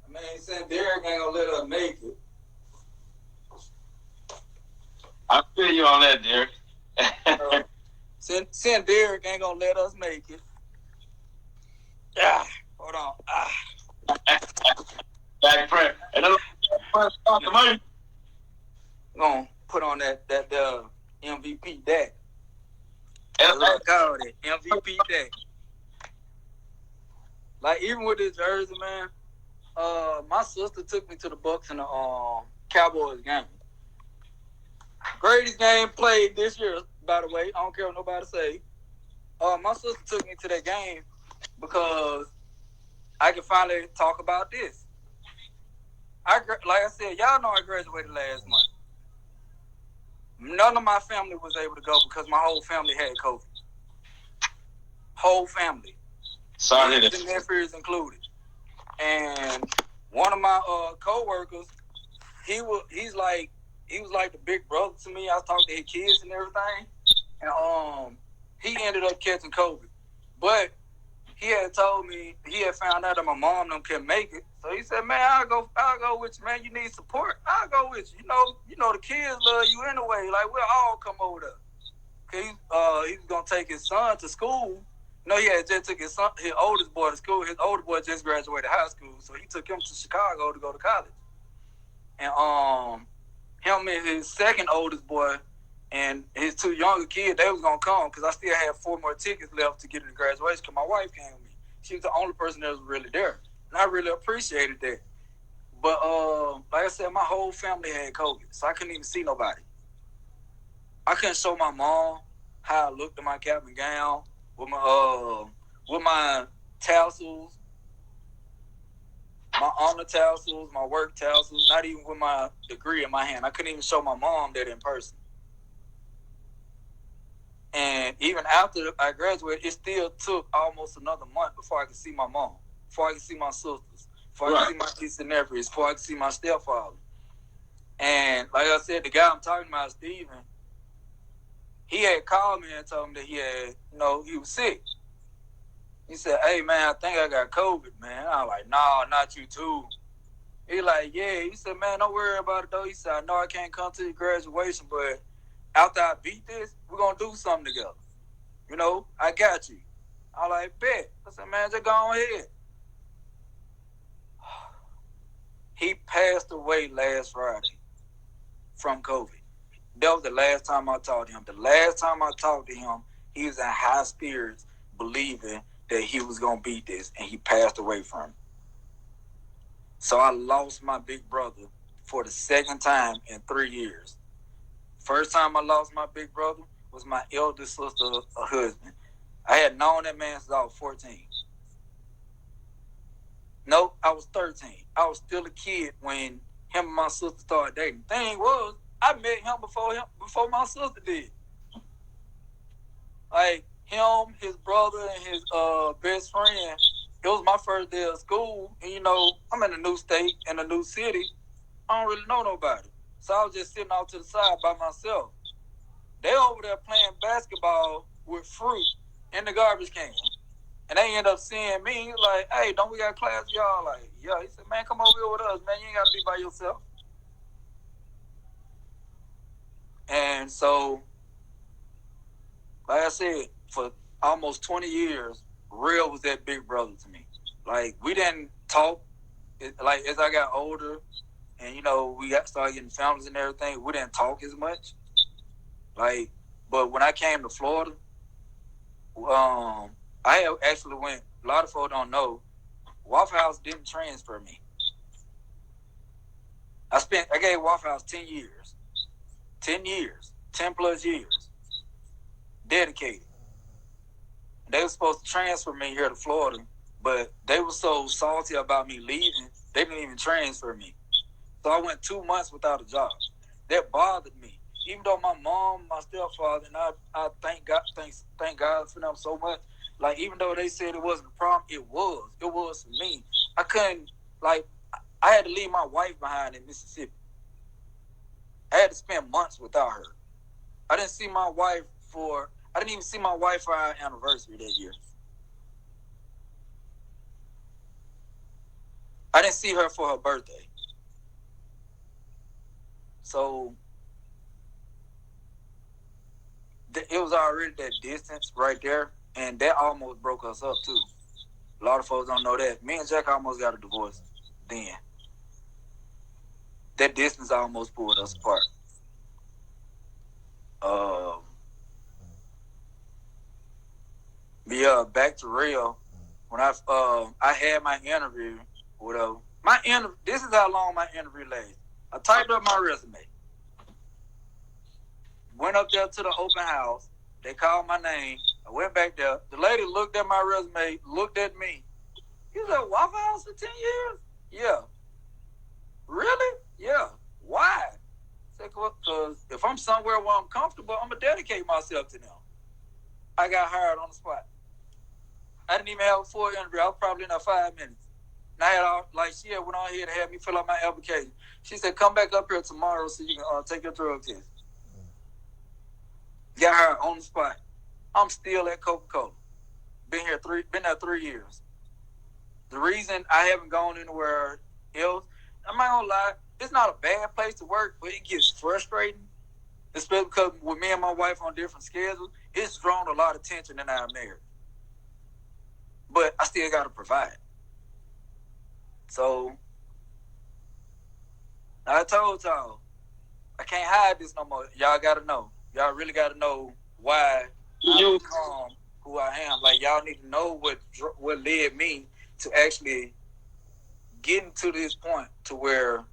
Man, saying Derek ain't gonna let us make it. I feel you on that, Derek. Saying Derek ain't gonna let us make it. Hold on. Back press. And then I'm gonna put on that MVP deck. That's what I call it. MVP deck. Like even with this jersey, man. My sister took me to the Bucks in the Cowboys game. Greatest game played this year, by the way. I don't care what nobody say. My sister took me to that game because I can finally talk about this. Like I said, y'all know I graduated last month. None of my family was able to go because my whole family had COVID. Whole family. Sorry, the nephews included. And one of my co-workers, he was like the big brother to me. I talked to his kids and everything. And he ended up catching COVID. But he had told me, he had found out that my mom them couldn't make it. So he said, man, I'll go with you, man. You need support. I'll go with you. You know the kids love you anyway. Like, we'll all come over there. He was going to take his son to school. He had just took his oldest boy to school. His older boy just graduated high school. So he took him to Chicago to go to college. And him and his second oldest boy and his two younger kids, they was going to come because I still had 4 more tickets left to get into graduation because my wife came with me. She was the only person that was really there. And I really appreciated that. But like I said, my whole family had COVID, so I couldn't even see nobody. I couldn't show my mom how I looked in my cap and gown with my tassels, my honor tassels, my work tassels, not even with my degree in my hand. I couldn't even show my mom that in person. And even after I graduated, it still took almost another month before I could see my mom, before I could see my sisters, before I could see my nieces and nephews, before I could see my stepfather. And like I said, the guy I'm talking about, Steven, he had called me and told me that he had, he was sick. He said, hey, man, I think I got COVID, man. I'm like, nah, not you too. He like, yeah. He said, man, don't worry about it, though. He said, I know I can't come to your graduation, but after I beat this, we're going to do something together. I got you. I like, bet. I said, man, just go on ahead. He passed away last Friday from COVID. That was the last time I talked to him. The last time I talked to him, he was in high spirits, believing that he was going to beat this, and he passed away from it. So I lost my big brother for the second time in 3 years. First time I lost my big brother was my eldest sister's husband. I had known that man since I was 14. No, I was 13. I was still a kid when him and my sister started dating. Thing was, I met him before my sister did. Like him, his brother, and his best friend. It was my first day of school, and I'm in a new state in a new city. I don't really know nobody, so I was just sitting off to the side by myself. They over there playing basketball with fruit in the garbage can, and they end up seeing me. He's like, "Hey, don't we got class, y'all?" Like, yeah. He said, "Man, come over here with us, man. You ain't gotta be by yourself." And so, like I said, for almost 20 years, Real was that big brother to me. Like, we didn't talk. Like, as I got older and, we started getting families and everything, we didn't talk as much. Like, but when I came to Florida, I actually went, a lot of folks don't know, Waffle House didn't transfer me. I gave Waffle House 10 years. 10 years. 10 plus years. Dedicated. They were supposed to transfer me here to Florida, But they were so salty about me leaving, they didn't even transfer me. So I went 2 months without a job. That bothered me. Even though my mom, my stepfather, and I thank God for them so much. Like, even though they said it wasn't a problem, it was. It was for me. I couldn't, like, I had to leave my wife behind in Mississippi. I had to spend months without her. I didn't even see my wife for our anniversary that year. I didn't see her for her birthday. So it was already that distance right there, and that almost broke us up too. A lot of folks don't know that. Me and Jack almost got a divorce then. That distance almost pulled us apart. Yeah, back to real. When I had my interview, whatever. This is how long my interview lasted. I typed up my resume. Went up there to the open house. They called my name. I went back there. The lady looked at my resume, looked at me. You was at Waffle House for 10 years? Yeah. Really? Yeah. Why? Because if I'm somewhere where I'm comfortable, I'm going to dedicate myself to them. I got hired on the spot. I didn't even have a full interview. I was probably in there 5 minutes. And I had she went on here to have me fill out my application. She said, come back up here tomorrow so you can take your drug test. Got hired on the spot. I'm still at Coca-Cola. Been there 3 years. The reason I haven't gone anywhere else, I'm not gonna lie, it's not a bad place to work, but it gets frustrating. Especially because with me and my wife on different schedules, it's drawn a lot of tension in our marriage. But I still gotta provide. So I told y'all, I can't hide this no more. Y'all gotta know. Y'all really gotta know why I become who I am. Like, y'all need to know what led me to actually getting to this point to where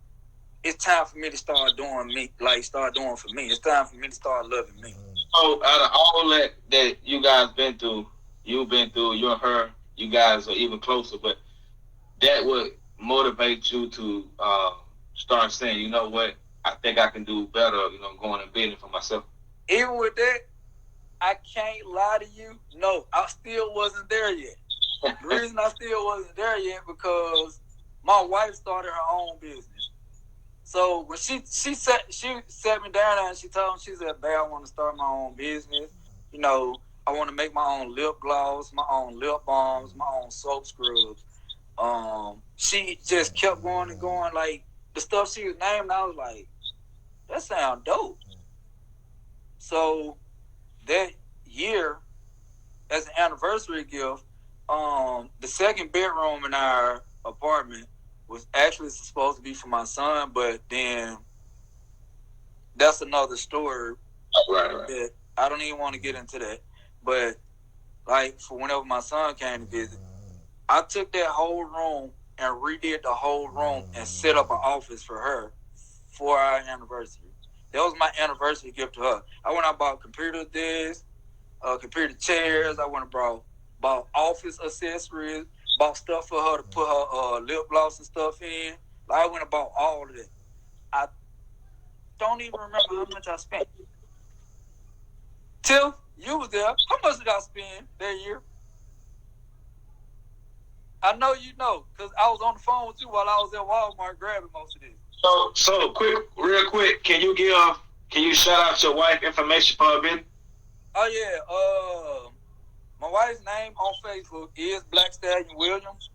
it's time for me to start doing me, start doing for me. It's time for me to start loving me. So out of all that you guys been through, you've been through, you're her, you guys are even closer, but that would motivate you to start saying, you know what, I think I can do better, going and bidding for myself. Even with that, I can't lie to you. No, I still wasn't there yet. The reason I still wasn't there yet because my wife started her own business. So when she sat me down and she told me, she said, "Babe, I want to start my own business. I want to make my own lip gloss, my own lip balms, my own soap scrubs." She just kept going and going. Like, the stuff she was naming, I was like, that sounds dope. So that year, as an anniversary gift, the second bedroom in our apartment was actually supposed to be for my son, but then that's another story. Right. That I don't even want to get into that. But like, for whenever my son came to visit, I took that whole room and redid the whole room and set up an office for her for our anniversary. That was my anniversary gift to her. I went and bought computer desks, computer chairs. I went and bought office accessories, bought stuff for her to put her lip gloss and stuff in. Like, I went and bought all of that. I don't even remember how much I spent. Tiff, you was there. How much did I spend that year? I know you know, because I was on the phone with you while I was at Walmart grabbing most of this. So real quick, can you shout out your wife information for a bit? Oh yeah, my wife's name on Facebook is Black Stallion Williams,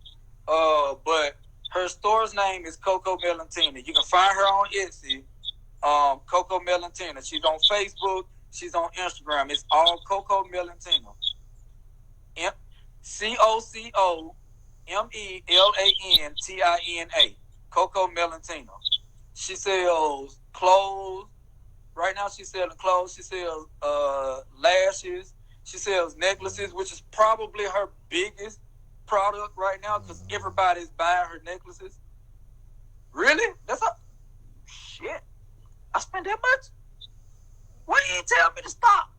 but her store's name is Coco Melantina. You can find her on Etsy, Coco Melantina. She's on Facebook. She's on Instagram. It's all Coco Melantina. CocoMelantina. Coco Melantina. She sells clothes. Right now she's selling clothes. She sells lashes. She sells necklaces, which is probably her biggest product right now because everybody's buying her necklaces. Really? Shit. I spent that much? Why you didn't tell me to stop?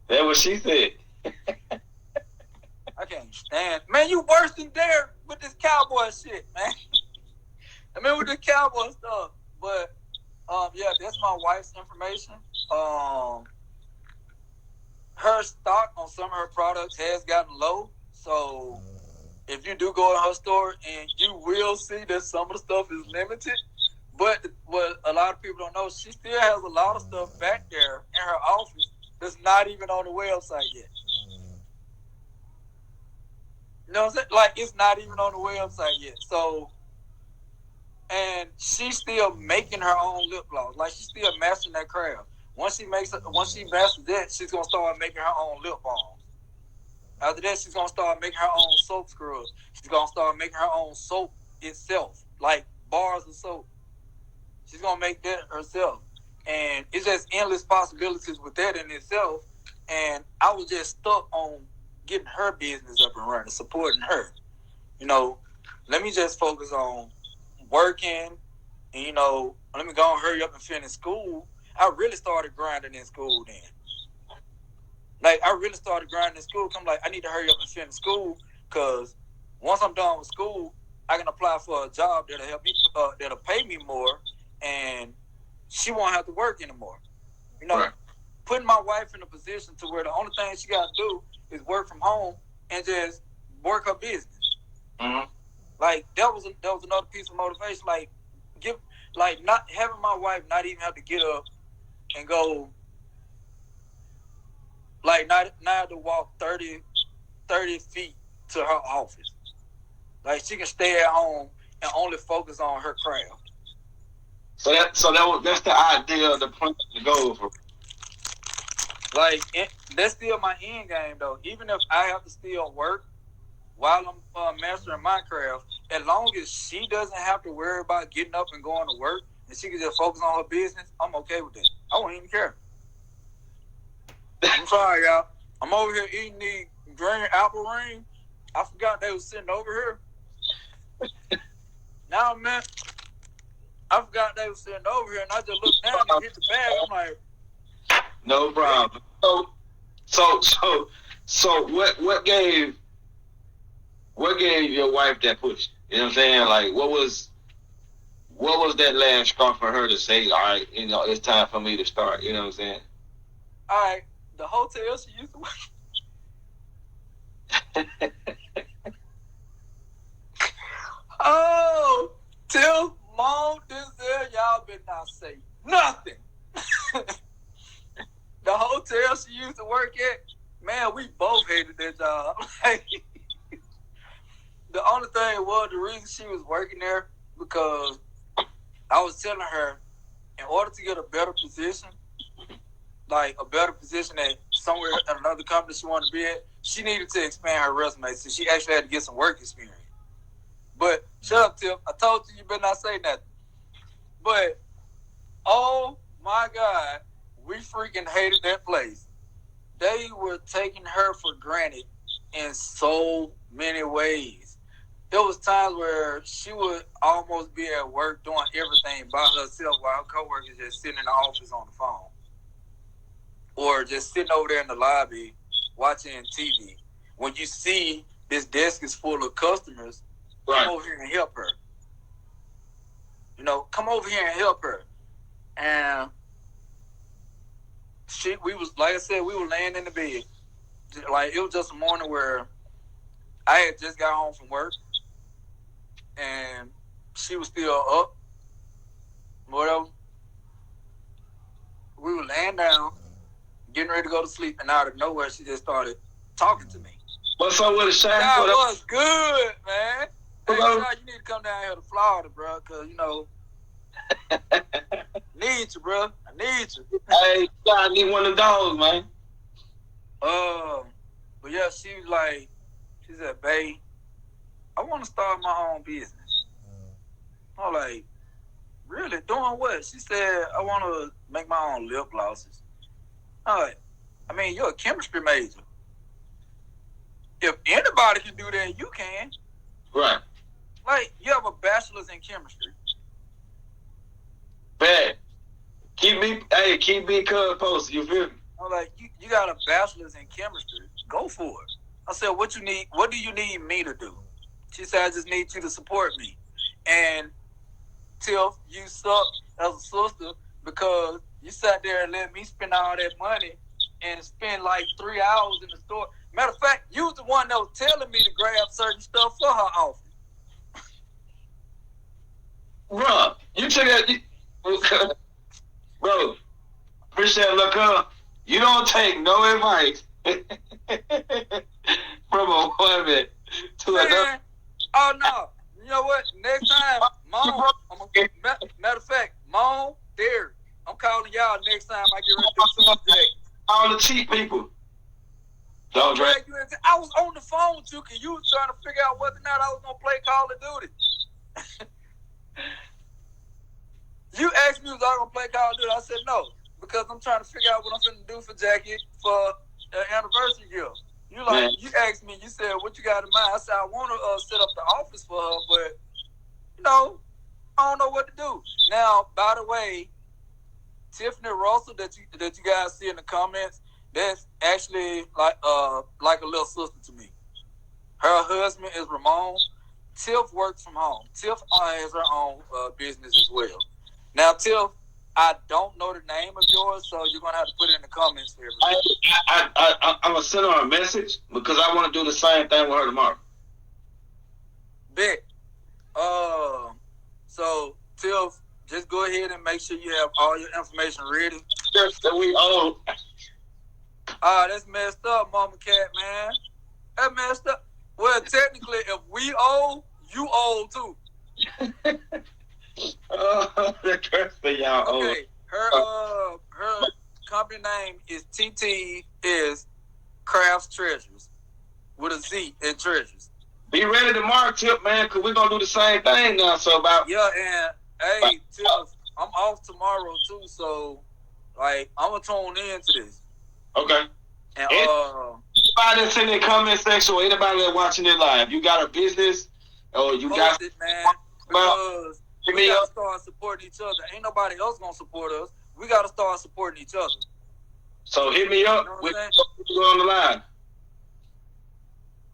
That's what she said. I can't stand. Man, you worse than Derek with this cowboy shit, man. I mean, with the cowboy stuff. But, yeah, that's my wife's information. Her stock on some of her products has gotten low. So, if you do go in her store, and you will see that some of the stuff is limited. But what a lot of people don't know, she still has a lot of stuff back there in her office that's not even on the website yet. You know what I'm saying? Like, it's not even on the website yet. So, and she's still making her own lip gloss. Like, she's still mastering that craft. Once she masters that, she's gonna start making her own lip balms. After that, she's gonna start making her own soap scrubs. She's gonna start making her own soap itself, like bars of soap. She's gonna make that herself, and it's just endless possibilities with that in itself. And I was just stuck on getting her business up and running, supporting her. You know, let me just focus on working, and let me go and hurry up and finish school. I really started grinding in school then. Like, I really started grinding in school. I'm like, I need to hurry up and finish school, because once I'm done with school, I can apply for a job that'll help me, that'll pay me more, and she won't have to work anymore. Right. Putting my wife in a position to where the only thing she got to do is work from home and just work her business. Mm-hmm. Like, that was another piece of motivation. Like, not having my wife not even have to get up and go, like, not have to walk 30 feet to her office. Like, she can stay at home and only focus on her craft. So that's the idea of the point to go for. Like, that's still my end game, though. Even if I have to still work while I'm mastering my craft, as long as she doesn't have to worry about getting up and going to work, and she can just focus on her business, I'm okay with that. I won't even care. I'm sorry, y'all. I'm over here eating the green apple ring. I forgot they was sitting over here. Now, man, I forgot they was sitting over here, and I just looked down and hit the bag. I'm like, no problem. So what gave your wife that push? You know what I'm saying? Like, what was that last straw for her to say, all right, it's time for me to start? You know what I'm saying? All right, the hotel she used to work. Oh, till Mom this there, y'all better not say nothing. The hotel she used to work at, man, we both hated that job. The only thing was, the reason she was working there, because I was telling her, in order to get a better position, like a better position at somewhere at another company she wanted to be at, she needed to expand her resume, so she actually had to get some work experience. But shut up, Tip. I told you better not say nothing. But oh my God, we freaking hated that place. They were taking her for granted in so many ways. There was times where she would almost be at work doing everything by herself while her coworkers just sitting in the office on the phone. Or just sitting over there in the lobby watching TV. When you see this desk is full of customers, right, come over here and help her. Come over here and help her. And we were laying in the bed. Like, it was just a morning where I had just got home from work, and she was still up. Whatever. We were laying down, getting ready to go to sleep, and out of nowhere, she just started talking to me. What's up with the shine? That was good, man. Hey, God, you need to come down here to Florida, bro, because, need you, bro. I need you. Hey, I need one of the dogs, man. But yeah, she said, babe, I want to start my own business. I'm like, really? Doing what? She said, I want to make my own lip glosses. I'm like, I mean, you're a chemistry major. If anybody can do that, you can. Right. Like, you have a bachelor's in chemistry. Bad. Keep me cuz posted, you feel me? I'm like, you got a bachelor's in chemistry. Go for it. I said, what you need? What do you need me to do? She said, I just need you to support me. And Tiff, you suck as a sister because you sat there and let me spend all that money and spend like 3 hours in the store. Matter of fact, you was the one that was telling me to grab certain stuff for her office. Bro, you took that. Bro, appreciate it, look. You don't take no advice from a woman to another. Oh no! You know what? Next time, Mom. Matter of fact, Mom, Derek, I'm calling y'all next time I get ready to do something today. All the cheap people. Don't drag. I was on the phone with you because you was trying to figure out whether or not I was gonna play Call of Duty. You asked me was I gonna play Call of Duty. I said no because I'm trying to figure out what I'm finna do for Jackie for the anniversary gift. You like, you asked me. You said what you got in mind. I said I want to set up the office for her, but you know, I don't know what to do. Now, by the way, Tiffany Russell that you guys see in the comments, that's actually like a little sister to me. Her husband is Ramon. Tiff works from home. Tiff has her own business as well. Now, Tiff, I don't know the name of yours, so you're gonna have to put it in the comments for everybody. I'm gonna send her a message because I want to do the same thing with her tomorrow. Bet. So Tiff, just go ahead and make sure you have all your information ready. That we owe. That's messed up, Mama Cat, man. That messed up. Well, technically, if we owe, you owe too. The curse for y'all. Okay, her company name is TT is Crafts Treasures with a Z in treasures. Be ready tomorrow, Tip, man, because we're gonna do the same thing now. So about and hey, Tip, I'm off tomorrow too, so like I'm gonna tune in to this. Okay. And anybody that's in the comment section or anybody that's watching it live, you got a business or you got it, man, because we gotta start supporting each other. Ain't nobody else gonna support us. We gotta start supporting each other. So hit me up. You know we're on the line.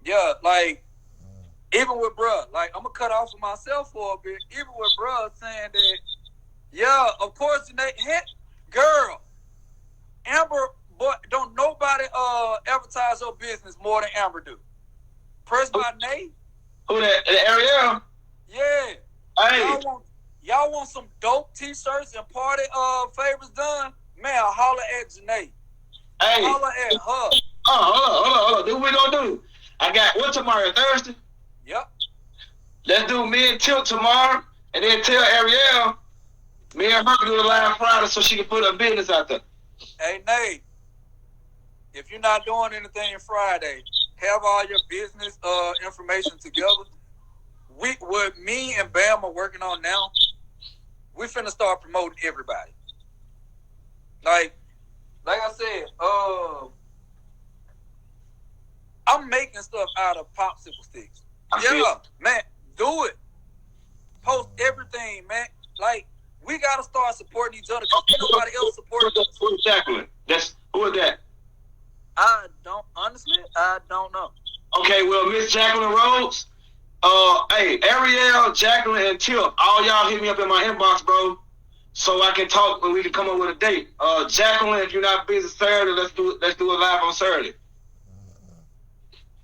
Yeah, like even with bruh, like I'm gonna cut off of myself for a bit. Even with bruh saying that, yeah, of course, girl, Amber, boy, don't nobody advertise her business more than Amber do. Press by Nate. Who that? Ariel? Yeah. Hey. Y'all want some dope t-shirts and party favors done? Man, holler at Janae. Hey. Holler at her. Hold on. This what we gonna do. I got what tomorrow? Thursday? Yep. Let's do me and Tilt tomorrow, and then tell Ariel me and her can do the live Friday so she can put her business out there. Hey, Nate, if you're not doing anything Friday, have all your business information together. What me and Bam are working on now, we finna start promoting everybody. Like I said, I'm making stuff out of popsicle sticks. Yeah, man, do it. Post everything, man. Like, we gotta start supporting each other because nobody else supports us. Who's Jacqueline? Who is that? I don't know. Okay, well, Miss Jacqueline Rhodes, hey, Ariel, Jacqueline, and Tip, all y'all hit me up in my inbox, bro, so I can talk and we can come up with a date. Jacqueline, if you're not busy Saturday, let's do it live on Saturday.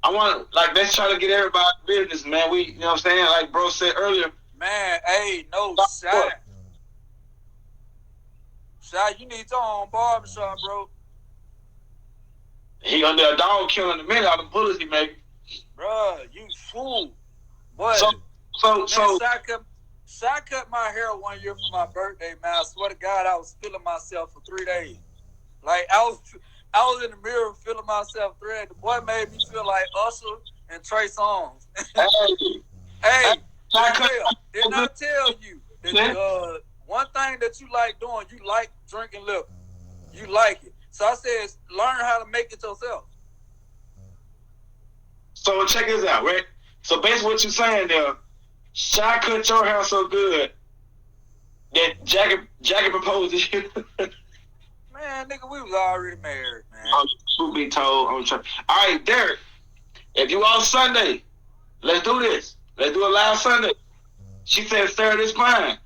I want, let's try to get everybody business, man. You know what I'm saying? Like bro said earlier. Man, hey, no, Shy, you need your own barbershop, bro. He under a dog killing a minute, all the bullets he making. Bruh, you fool. Boy, So Shy cut my hair 1 year for my birthday, man. I swear to God, I was feeling myself for 3 days. Like, I was in the mirror feeling myself 3 days. The boy made me feel like Usher and Trey Songz. Hey, didn't I tell you that one thing that you like doing, you like drinking liquor. You like it. So I said, learn how to make it yourself. So check this out, right? So basically what you're saying there, Shy cut your hair so good that Jackie proposed to you. Man, nigga, we was already married, man. Truth be told, I'm trying. All right, Derek. If you off Sunday, let's do this. Let's do a live Sunday. She said, Saturday's fine.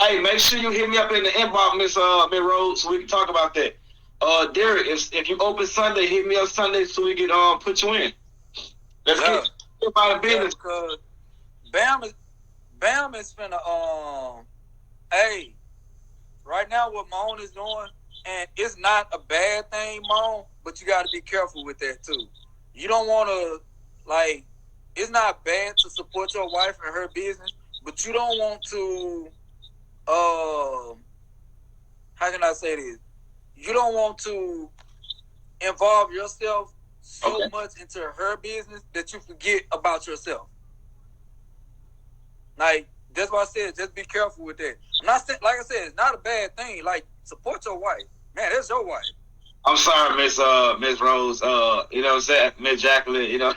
Hey, make sure you hit me up in the inbox, Miss Rose, so we can talk about that. Derek, if you open Sunday, hit me up Sunday so we can put you in. Let's get about the business. Because Bam is finna hey, right now what Moan is doing, and it's not a bad thing, Moan, but you gotta be careful with that too. You don't wanna it's not bad to support your wife and her business, but you don't want to how can I say this? You don't want to involve yourself so much into her business that you forget about yourself. Like, that's why I said, just be careful with that. I'm not saying, like I said, it's not a bad thing. Like, support your wife. Man, that's your wife. I'm sorry, Miss Rose. You know what I'm saying? Miss Jacqueline, you know.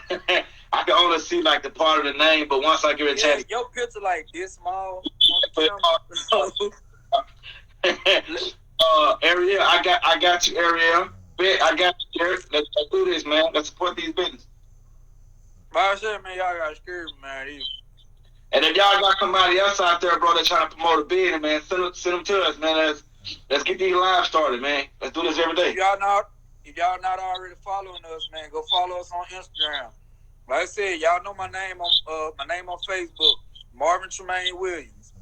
I can only see like the part of the name, but once I give it a chance. Your picture like this small on the camera. Ariel, I got you, Ariel. I got you, Derek. Let's do this, man. Let's support these businesses. But I said, man, y'all got scared, man. And if y'all got somebody else out there, bro, that's trying to promote a business, man, send them to us, man. Let's get these lives started, man. Let's do this every day. If y'all not already following us, man, go follow us on Instagram. Like I said, y'all know my name on Facebook, Marvin Trumaine Williams.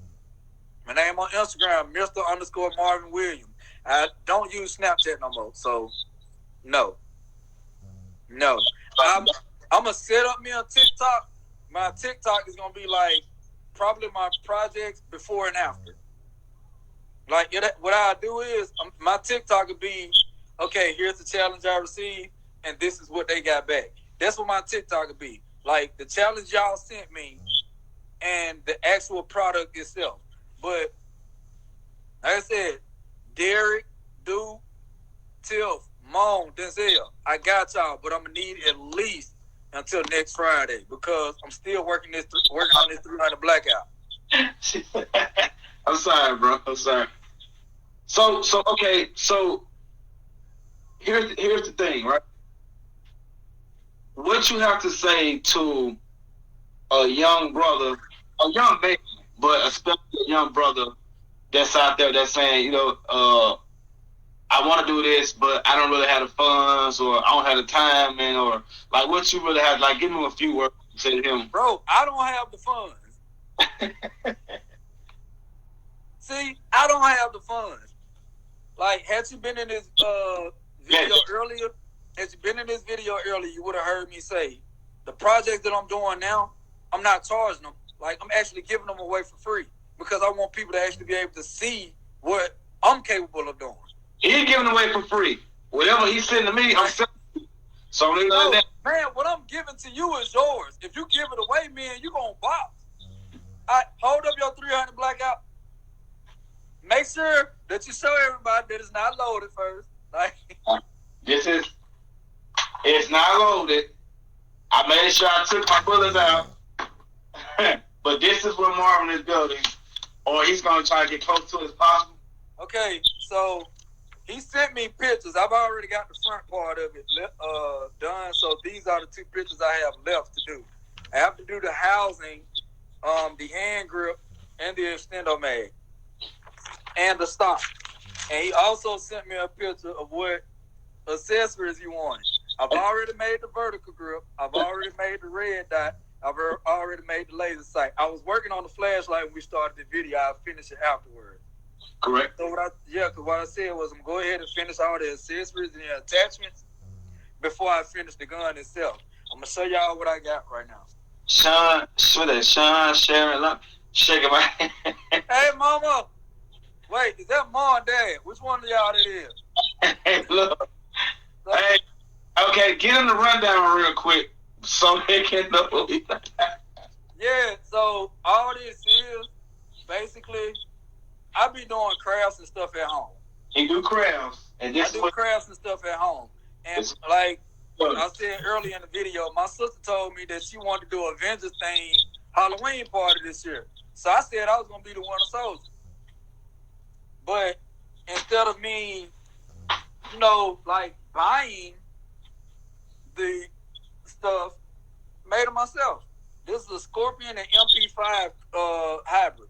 My name on Instagram, Mr._Marvin Williams. I don't use Snapchat no more, so no. I'm gonna set up me on TikTok. My TikTok is gonna be like probably my projects before and after. Like what I do is my TikTok will be, okay, here's the challenge I received, and this is what they got back. That's what my TikTok will be. Like the challenge y'all sent me and the actual product itself. But like I said, Derek, Duke, Tiff, Moan, Denzel, I got y'all, but I'm gonna need at least until next Friday because I'm still working on this 300 blackout. I'm sorry, bro. I'm sorry. So okay. So here's the thing, right? What you have to say to a young brother, a young baby, but especially a young brother that's out there that's saying, you know, I want to do this, but I don't really have the funds, or I don't have the time, man, or like what you really have. Like, give him a few words to say to him. Bro, I don't have the funds. See, I don't have the funds. Like, had you been in this video earlier, you would have heard me say, the projects that I'm doing now, I'm not charging them. Like, I'm actually giving them away for free because I want people to actually be able to see what I'm capable of doing. He's giving away for free. Whatever he's sending to me, I'm sending to you. So no, man, what I'm giving to you is yours. If you give it away, man, you gonna box. All right, hold up your 300 blackout. Make sure that you show everybody that it's not loaded first. Like, it's not loaded. I made sure I took my bullets out. But this is what Marvin is building, or he's gonna try to get close to it as possible. Okay, so he sent me pictures. I've already got the front part of it done. So these are the two pictures I have left to do. I have to do the housing, the hand grip, and the extendo mag, and the stock. And he also sent me a picture of what accessories he wanted. I've already made the vertical grip. I've already made the red dot. I've already made the laser sight. I was working on the flashlight when we started the video. I'll finish it afterwards. Correct. So what I said was I'm going to go ahead and finish all the accessories and the attachments before I finish the gun itself. I'm going to show y'all what I got right now. Sean, Sharon, shaking my head. Hey, mama. Wait, is that mom and dad? Which one of y'all that is? Hey, look. Hey, okay, get them the rundown real quick so they can know. Yeah, so all this is basically I be doing crafts and stuff at home. You do crafts. And I do crafts and stuff at home. And like I said earlier in the video, my sister told me that she wanted to do a Avengers theme Halloween party this year. So I said I was going to be the Winter Soldier. But instead of me like buying the stuff made it myself. This is a Scorpion and MP5 hybrid.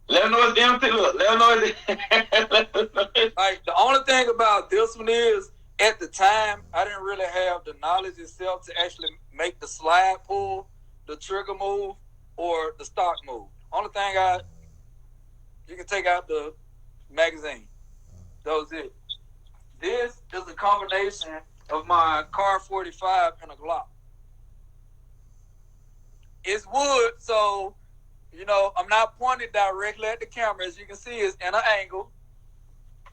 Let them know it's empty. Look, let them know it's Like the only thing about this one is, at the time, I didn't really have the knowledge itself to actually make the slide pull, the trigger move, or the stock move. Only thing you can take out the magazine. That was it. This is a combination of my Car 45 and a Glock. It's wood, so I'm not pointed directly at the camera. As you can see, it's in an angle.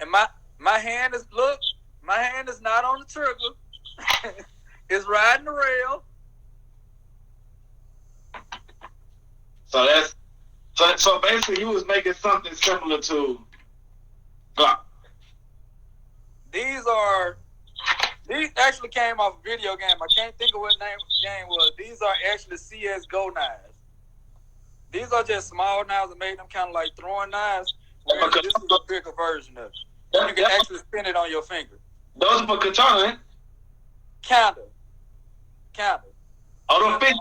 And my hand is not on the trigger. It's riding the rail. So basically you was making something similar to Glock. These actually came off a video game. I can't think of what name the game was. These are actually CSGO knives. These are just small knives that made them kind of like throwing knives. Whereas this is a bigger version of it. You can actually spin it on your finger. Those are for katana. Kinda. Oh, don't fit.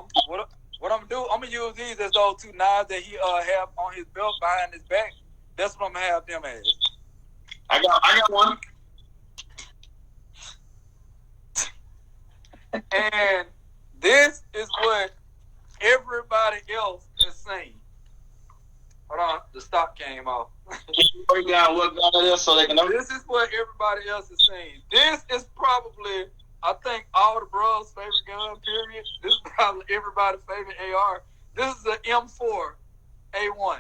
What I'm gonna do? I'm gonna use these as those two knives that he have on his belt behind his back. That's what I'm gonna have them as. I got one. And this is what everybody else has seen. Hold on, the stock came off. Break down what gun it is so they can know. This is what everybody else has seen. This is probably, I think, all the bros' favorite gun, period. This is probably everybody's favorite AR. This is the M4 A1.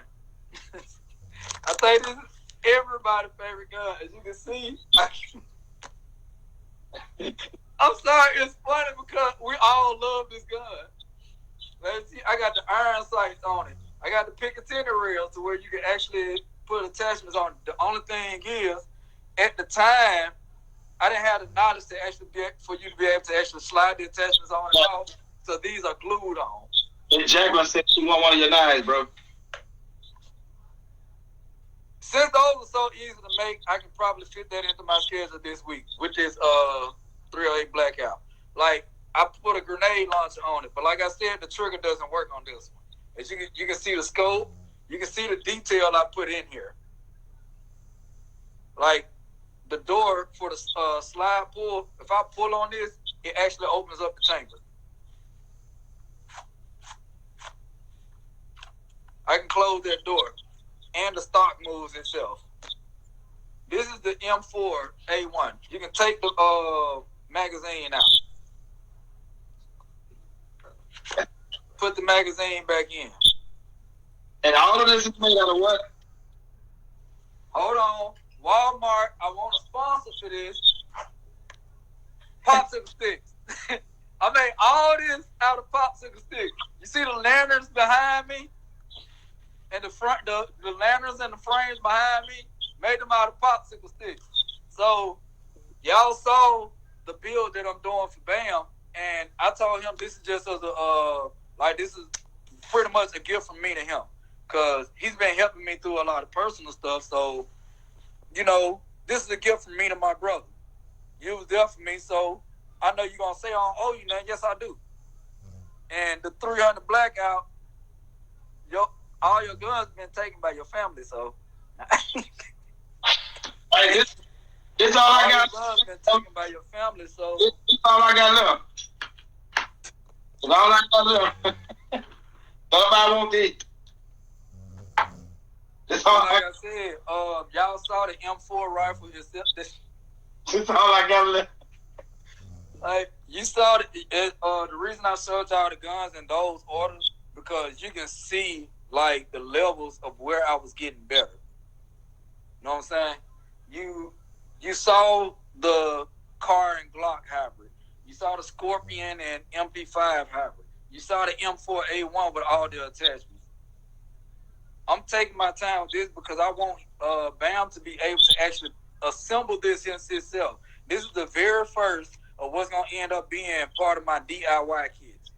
I think this is everybody's favorite gun. As you can see, I'm sorry, it's funny because we all love this gun. Let's see, I got the iron sights on it. I got the Picatinny rail to where you can actually put attachments on it. The only thing is, at the time, I didn't have the knowledge to actually for you to be able to actually slide the attachments on and off. So these are glued on. And Jacqueline said she want one of your knives, bro. Since those are so easy to make, I can probably fit that into my schedule this week, which is 308 Blackout. Like, I put a grenade launcher on it, but like I said, the trigger doesn't work on this one. As you can see the scope, you can see the detail I put in here. Like the door for the slide pull, if I pull on this, it actually opens up the chamber. I can close that door, and the stock moves itself. This is the M4 A1. You can take the magazine out. Put the magazine back in. And all of this is made out of what? Hold on. Walmart, I want a sponsor for this. Popsicle sticks. I made all this out of popsicle sticks. You see the lanterns behind me? And the lanterns and the frames behind me? Made them out of popsicle sticks. So, y'all saw the build that I'm doing for BAM. And I told him this is just as this is pretty much a gift from me to him. Because he's been helping me through a lot of personal stuff. So, this is a gift from me to my brother. You was there for me, so I know you're going to say I don't owe you nothing. Yes, I do. And the 300 Blackout, all your guns been taken by your family, so. Hey, this all I got. Your guns been taken by your family, so. This all I got left. That's all I got left. Nobody won't eat. That's all like I said, y'all saw the M4 rifle. That's all I got left. Like, you saw the reason I showed y'all the guns in those orders, because you can see, like, the levels of where I was getting better. You know what I'm saying? You saw the Car and Glock hybrid. You saw the Scorpion and MP5 hybrid. You saw the M4A1 with all the attachments. I'm taking my time with this because I want BAM to be able to actually assemble this in itself. This is the very first of what's going to end up being part of my DIY kits.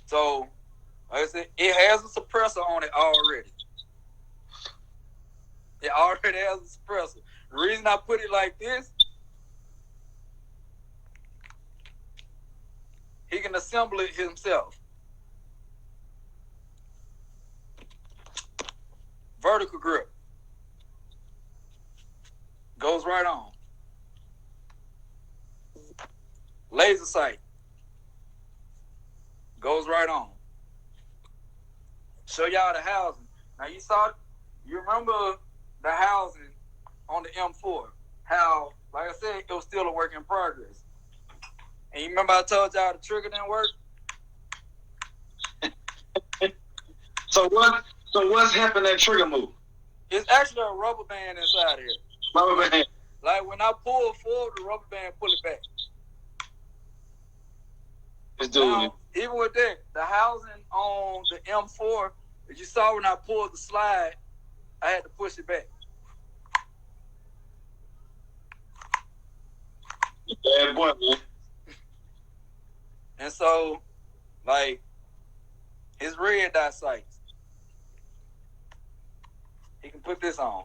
So, like I said, it has a suppressor on it already. It already has a suppressor. The reason I put it like this, he can assemble it himself. Vertical grip. Goes right on. Laser sight. Goes right on. Show y'all the housing. Now you remember the housing on the M4. How, like I said, it was still a work in progress. And you remember I told y'all the trigger didn't work? So what's happened that trigger move? It's actually a rubber band inside here. Rubber band. Like when I pull forward, the rubber band pull it back. Let's do it. Now, even with that, the housing on the M4, as you saw when I pulled the slide, I had to push it back. Bad boy, man. And so, like, his red dot sights, he can put this on.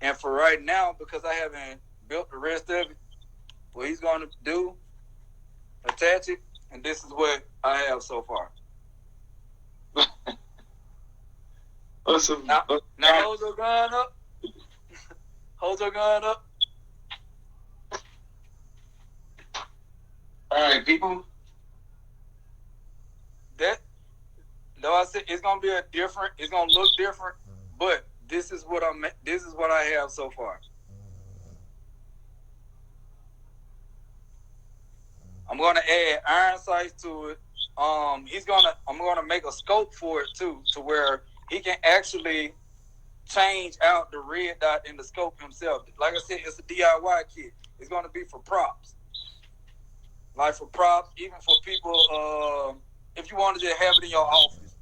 And for right now, because I haven't built the rest of it, what he's going to do, attach it, and this is what I have so far. Awesome. Now hold your gun up. Hold your gun up. All right, people. Though I said it's gonna be it's gonna look different, but this is what I have so far. I'm gonna add iron sights to it. I'm gonna make a scope for it too, to where he can actually change out the red dot in the scope himself. Like I said, it's a DIY kit. It's gonna be for props. Like for props, even for people, if you want to just have it in your office,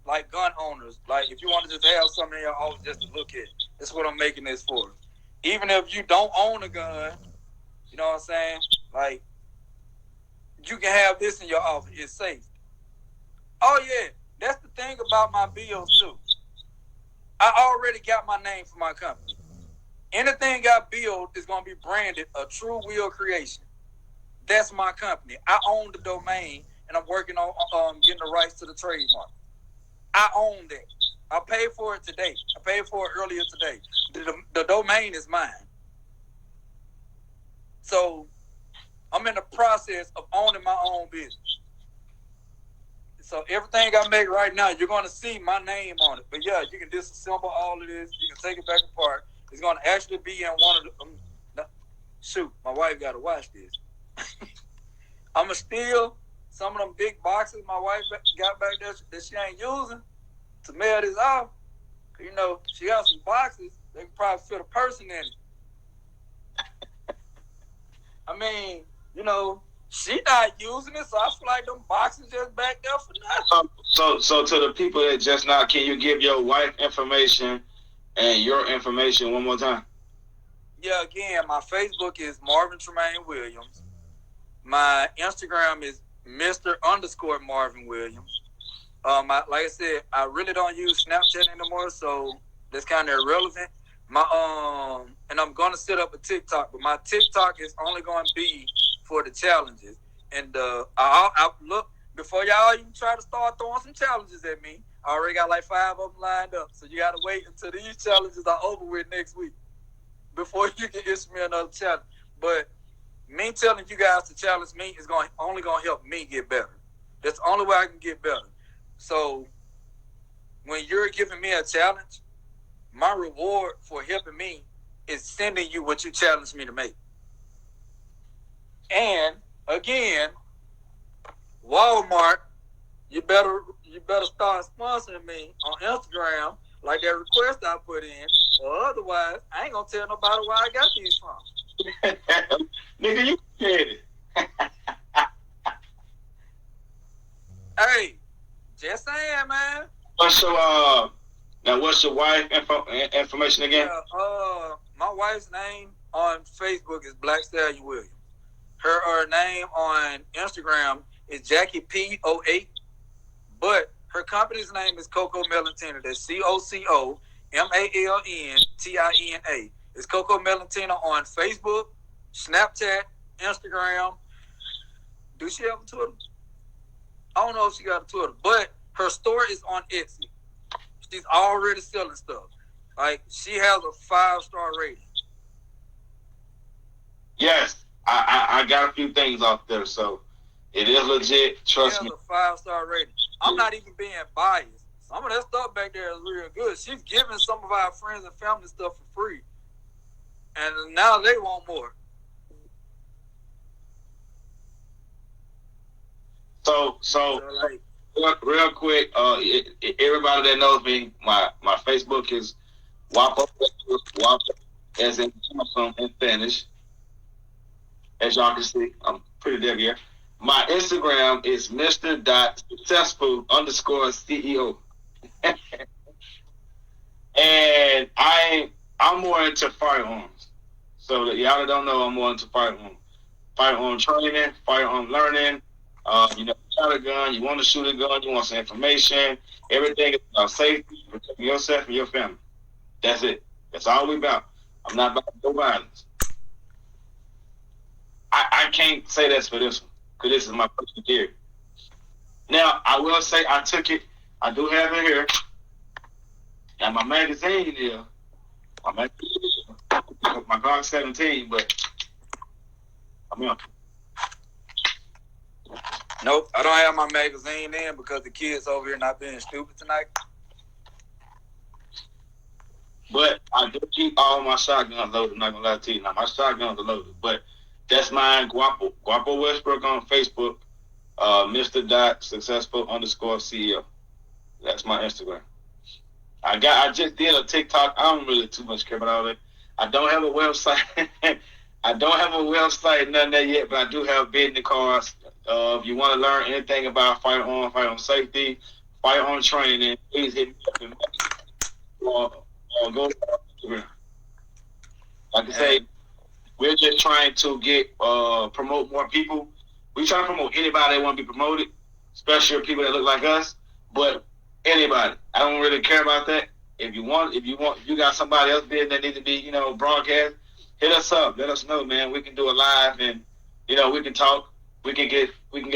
like gun owners, like if you want to just have something in your office just to look at, that's what I'm making this for. Even if you don't own a gun, you know what I'm saying? Like, you can have this in your office. It's safe. Oh, yeah. That's the thing about my bills, too. I already got my name for my company. Anything I build is going to be branded a TruWill Creation. That's my company. I own the domain, and I'm working on getting the rights to the trademark. I own that. I paid for it today. I paid for it earlier today. The domain is mine. So I'm in the process of owning my own business. So everything I make right now, you're going to see my name on it. But yeah, you can disassemble all of this. You can take it back apart. It's going to actually be in one of the... shoot, my wife got to watch this. I'm going to steal some of them big boxes my wife got back there that she ain't using to mail this off. You know, she got some boxes. They can probably fit a person in it. I mean, you know, she not using it, so I feel like them boxes just back there for nothing. So to the people that just now, can you give your wife information and your information one more time? Yeah, again, my Facebook is Marvin Trumaine Williams. My Instagram is Mr._Marvin Williams. Like I said, I really don't use Snapchat anymore, so that's kind of irrelevant. And I'm gonna set up a TikTok, but my TikTok is only going to be for the challenges. And I look, before y'all even try to start throwing some challenges at me, I already got like 5 of them lined up. So you got to wait until these challenges are over with next week before you can issue me another challenge. But me telling you guys to challenge me is only going to help me get better. That's the only way I can get better. So when you're giving me a challenge, my reward for helping me is sending you what you challenged me to make. And again, Walmart, you better start sponsoring me on Instagram like that request I put in, or otherwise I ain't gonna tell nobody where I got these from. Nigga, you said it. Hey, just saying, man. What's your wife information again? Yeah, my wife's name on Facebook is Black Stallion Williams. Her name on Instagram is Jackie P08, but her company's name is Coco Melantino. That's COCO MALNTINA. It's Coco Melantina on Facebook, Snapchat, Instagram. Do she have a Twitter? I don't know if she got a Twitter, but her store is on Etsy. She's already selling stuff. Like, she has a 5-star rating. Yes, I got a few things off there, so it is legit. Trust me. She has a 5-star rating. I'm not even being biased. Some of that stuff back there is real good. She's giving some of our friends and family stuff for free. And now they want more. So like, real quick, everybody that knows me, my Facebook is Wapo, as in Samsung in Spanish. As y'all can see, I'm pretty dead here. My Instagram is Mr.Successful_CEO. And I'm more into firearms. So that y'all that don't know, I'm more into firearms. Firearm training, firearm learning. You shot a gun, you want to shoot a gun, you want some information. Everything is about safety, protecting yourself and your family. That's it. That's all we about. I'm not about no violence. I can't say that's for this one, because this is my personal theory. Now, I will say I took it. I do have it here. And my magazine here. My Glock 17, but I'm in. Nope, I don't have my magazine in because the kids over here not being stupid tonight. But I do keep all my shotguns loaded. I'm not gonna lie to you. Now my shotguns are loaded, but that's mine. Guapo Westbrook on Facebook. Mr.Successful_CEO. That's my Instagram. I just did a TikTok. I don't really too much care about all that. I don't have a website. None of that yet, but I do have business cards. If you want to learn anything about firearm safety, firearm training, please hit me up or go to Instagram. Like I say, we're just trying to promote more people. We try to promote anybody that want to be promoted, especially people that look like us. But anybody, I don't really care about that. If you got somebody else there that needs to be, broadcast, hit us up. Let us know, man. We can do a live, and we can talk. We can get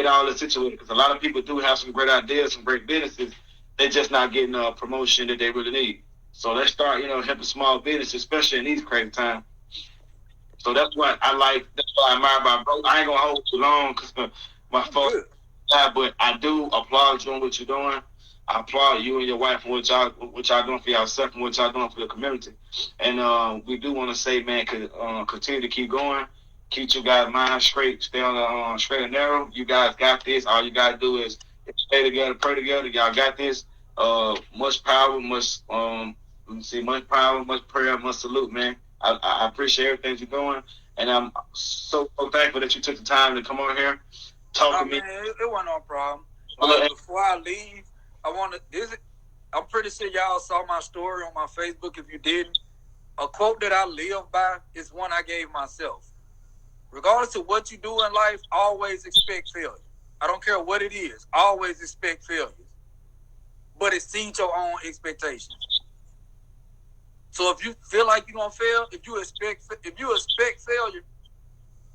all this situated, because a lot of people do have some great ideas, some great businesses. They're just not getting a promotion that they really need. So let's start, helping small business, especially in these crazy times. So that's what I like. That's what I admire about bro. I ain't gonna hold too long because my phone. But I do applaud you on what you're doing. I applaud you and your wife for what y'all doing for yourself and what y'all doing for the community. And we do want to say, man, continue to keep going. Keep you guys' mind straight. Stay on the straight and narrow. You guys got this. All you gotta do is stay together, pray together. Y'all got this. Much power, much power, much prayer, much salute, man. I appreciate everything you're doing, and I'm so thankful that you took the time to come on here, talk to me. Man, it wasn't no problem. Before I leave, I'm pretty sure y'all saw my story on my Facebook. If you didn't, a quote that I live by is one I gave myself. Regardless of what you do in life, always expect failure. I don't care what it is. Always expect failures. But exceed your own expectations. So if you feel like you're gonna fail, if you expect failure,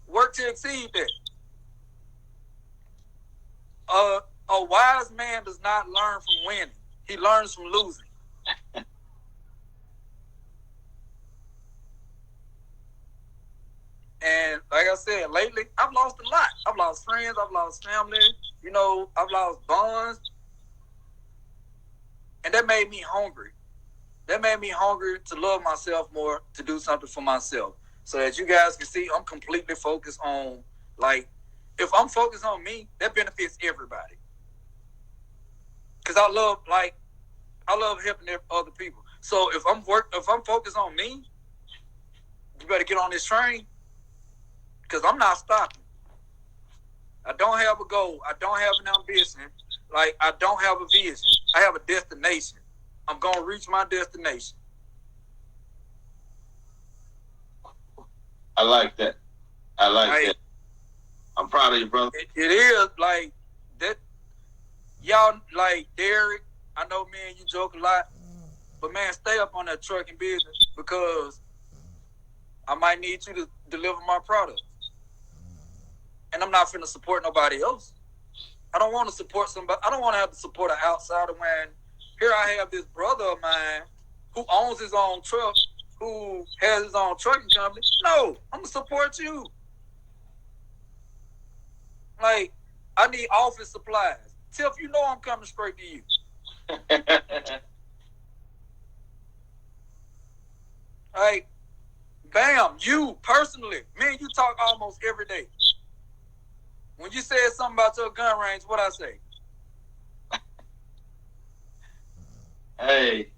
work to exceed that. A wise man does not learn from winning; he learns from losing. And like I said, lately I've lost a lot. I've lost friends. I've lost family. I've lost bonds, and that made me hungry. That made me hungry to love myself more, to do something for myself. So that you guys can see, I'm completely focused on, if I'm focused on me, that benefits everybody. Because I love helping other people. So if I'm focused on me, you better get on this train, because I'm not stopping. I don't have a goal. I don't have an ambition. I don't have a vision. I have a destination. I'm going to reach my destination. I like that. That. I'm proud of you, brother. It is that. Y'all, Derek, I know me and you joke a lot, But man, stay up on that trucking business because I might need you to deliver my products. And I'm not finna support nobody else. I don't want to support somebody. I don't want to have to support an outsider when here I have this brother of mine who owns his own truck, who has his own trucking company. No, I'm going to support you. Like, I need office supplies. Tiff, you know I'm coming straight to you. Like, bam, you personally, me and you talk almost every day. When you said something about your gun range, what I say? Hey,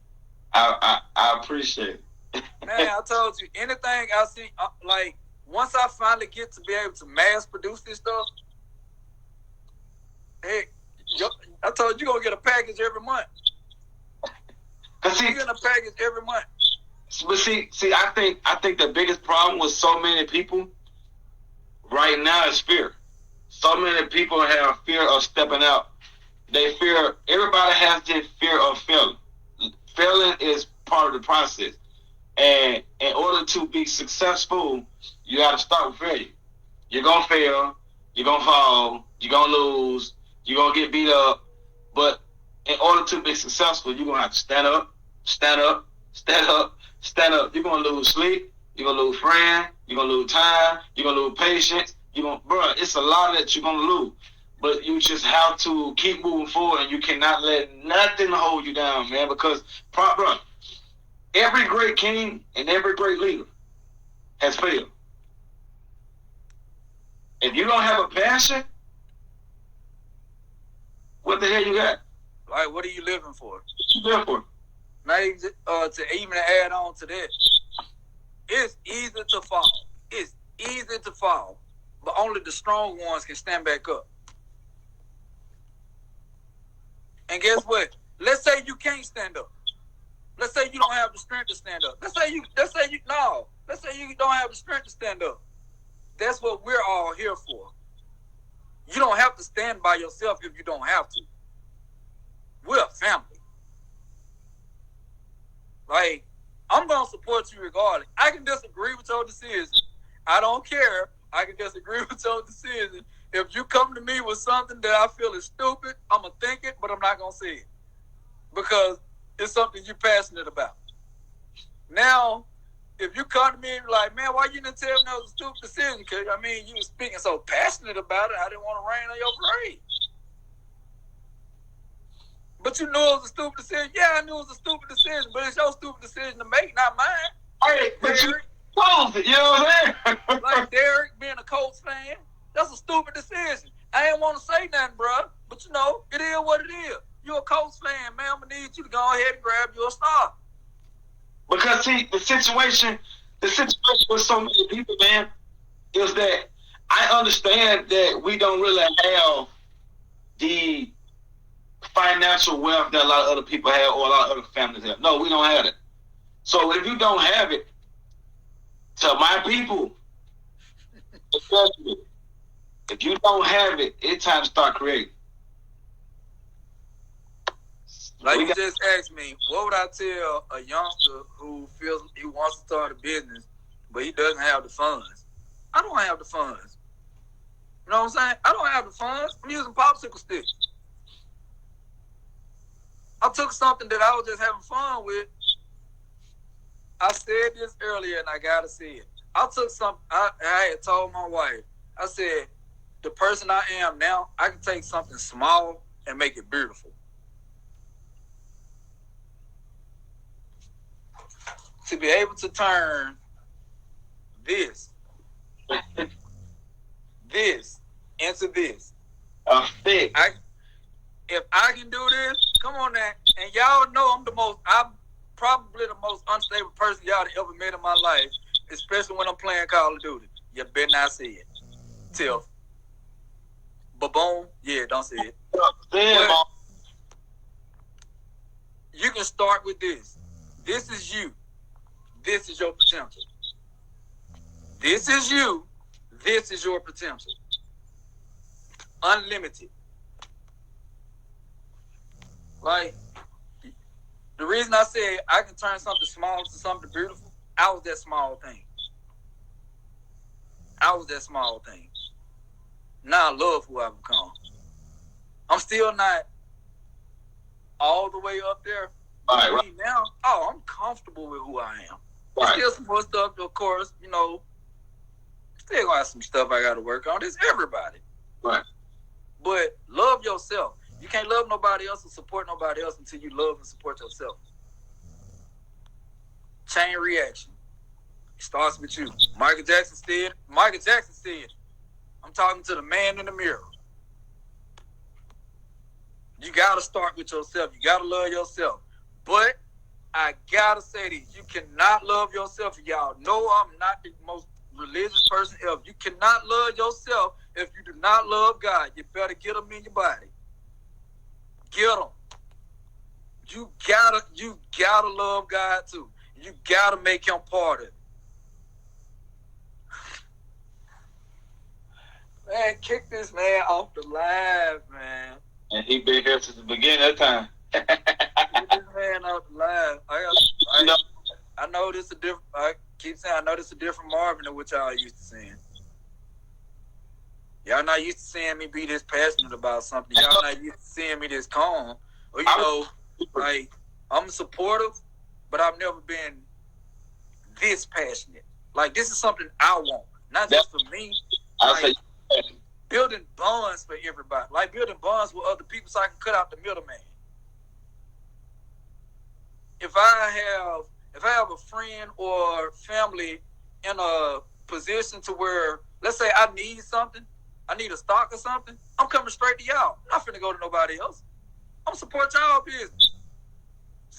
I appreciate it. Man, I told you, anything I see, like, once I finally get to be able to mass produce this stuff, hey, I told you, you're going to get a package every month. You're getting a package every month. But see, I think the biggest problem with so many people right now is fear. So many people have fear of stepping out. They fear, everybody has this fear of failing. Failing is part of the process. And in order to be successful, you got to start with failure. You're going to fail. You're going to fall. You're going to lose. You're going to get beat up. But in order to be successful, you're going to have to stand up, stand up, stand up, stand up. You're going to lose sleep. You're going to lose friends. You're going to lose time. You're going to lose patience. Bro, it's a lot that you're going to lose. But you just have to keep moving forward, and you cannot let nothing hold you down, man, because, bro, every great king and every great leader has failed. If you don't have a passion, what the hell you got? Like, what are you living for? What you live for? Now, to even add on to that, it's easy to fall. It's easy to fall, but only the strong ones can stand back up. And guess what? Let's say you can't stand up. Let's say you don't have the strength to stand up. Let's say you don't have the strength to stand up. That's what we're all here for. You don't have to stand by yourself if you don't have to. We're a family. Like, I'm going to support you regardless. I can disagree with your decision. I don't care. I can disagree with your decision. If you come to me with something that I feel is stupid, I'm going to think it, but I'm not going to say it. Because it's something you're passionate about. Now, if you come to me and be like, man, why you didn't tell me that was a stupid decision? Because, I mean, you were speaking so passionate about it, I didn't want to rain on your parade. But you knew it was a stupid decision. Yeah, I knew it was a stupid decision, but it's your stupid decision to make, not mine. Hey, but you closed it, you know what I'm saying? Like Derek being a Colts fan, that's a stupid decision. I ain't want to say nothing, bro, but you know, it is what it is. You're a Colts fan, man. I'm going to need you to go ahead and grab your star. Because, see, the situation with so many people, man, is that I understand that we don't really have the financial wealth that a lot of other people have or a lot of other families have. No, we don't have it. So if you don't have it, to my people, especially, if you don't have it, it's time to start creating. Like you just asked me, what would I tell a youngster who feels he wants to start a business, but he doesn't have the funds? I don't have the funds. You know what I'm saying? I don't have the funds. I'm using popsicle sticks. I took something that I was just having fun with. I said this earlier, and I gotta say it. I took something. I had told my wife. I said, the person I am now, I can take something small and make it beautiful. To be able to turn this into this. If I can do this, come on now. And y'all know I'm probably the most unstable person y'all ever met in my life, especially when I'm playing Call of Duty. You better not see it. Tiff. Ba-boom. Yeah, don't see it. But you can start with this. This is you. This is your potential. This is you. This is your potential. Unlimited. Like, The reason I said I can turn something small to something beautiful, I was that small thing. Now I love who I've become. I'm still not all the way up there. Right. Now, I'm comfortable with who I am. Right. Still some more stuff, of course, still gonna have some stuff I gotta work on. There's everybody. Right. But love yourself. You can't love nobody else or support nobody else until you love and support yourself. Chain reaction. It starts with you. Michael Jackson said, I'm talking to the man in the mirror. You gotta start with yourself. You gotta love yourself. But I gotta say this. You cannot love yourself. Y'all know I'm not the most religious person ever. You cannot love yourself if you do not love God. You better get him in your body. Get him. You gotta love God too. You gotta make him part of it. Man, kick this man off the live, man. And he been here since the beginning of time. Kick this man off the live. I know this a different. I keep saying I know this a different Marvin than what y'all used to seeing. Y'all not used to seeing me be this passionate about something. Y'all not used to seeing me this calm. Or like I'm supportive, but I've never been this passionate. Like this is something I want, not just for me. Like, building bonds for everybody, like building bonds with other people, so I can cut out the middleman. If I have a friend or family in a position to where, let's say I need something, I need a stock or something, I'm coming straight to y'all. I'm not finna go to nobody else. I'm support y'all business.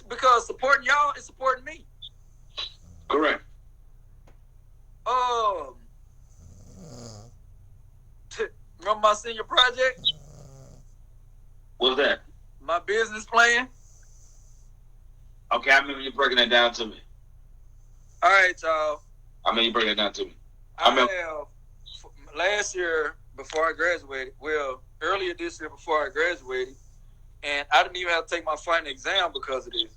Because supporting y'all is supporting me. Correct. Remember my senior project? What's that? My business plan? Okay, I remember you breaking that down to me. All right, y'all. I remember you breaking that down to me. Last year, before I graduated, earlier this year before I graduated, and I didn't even have to take my final exam because of this.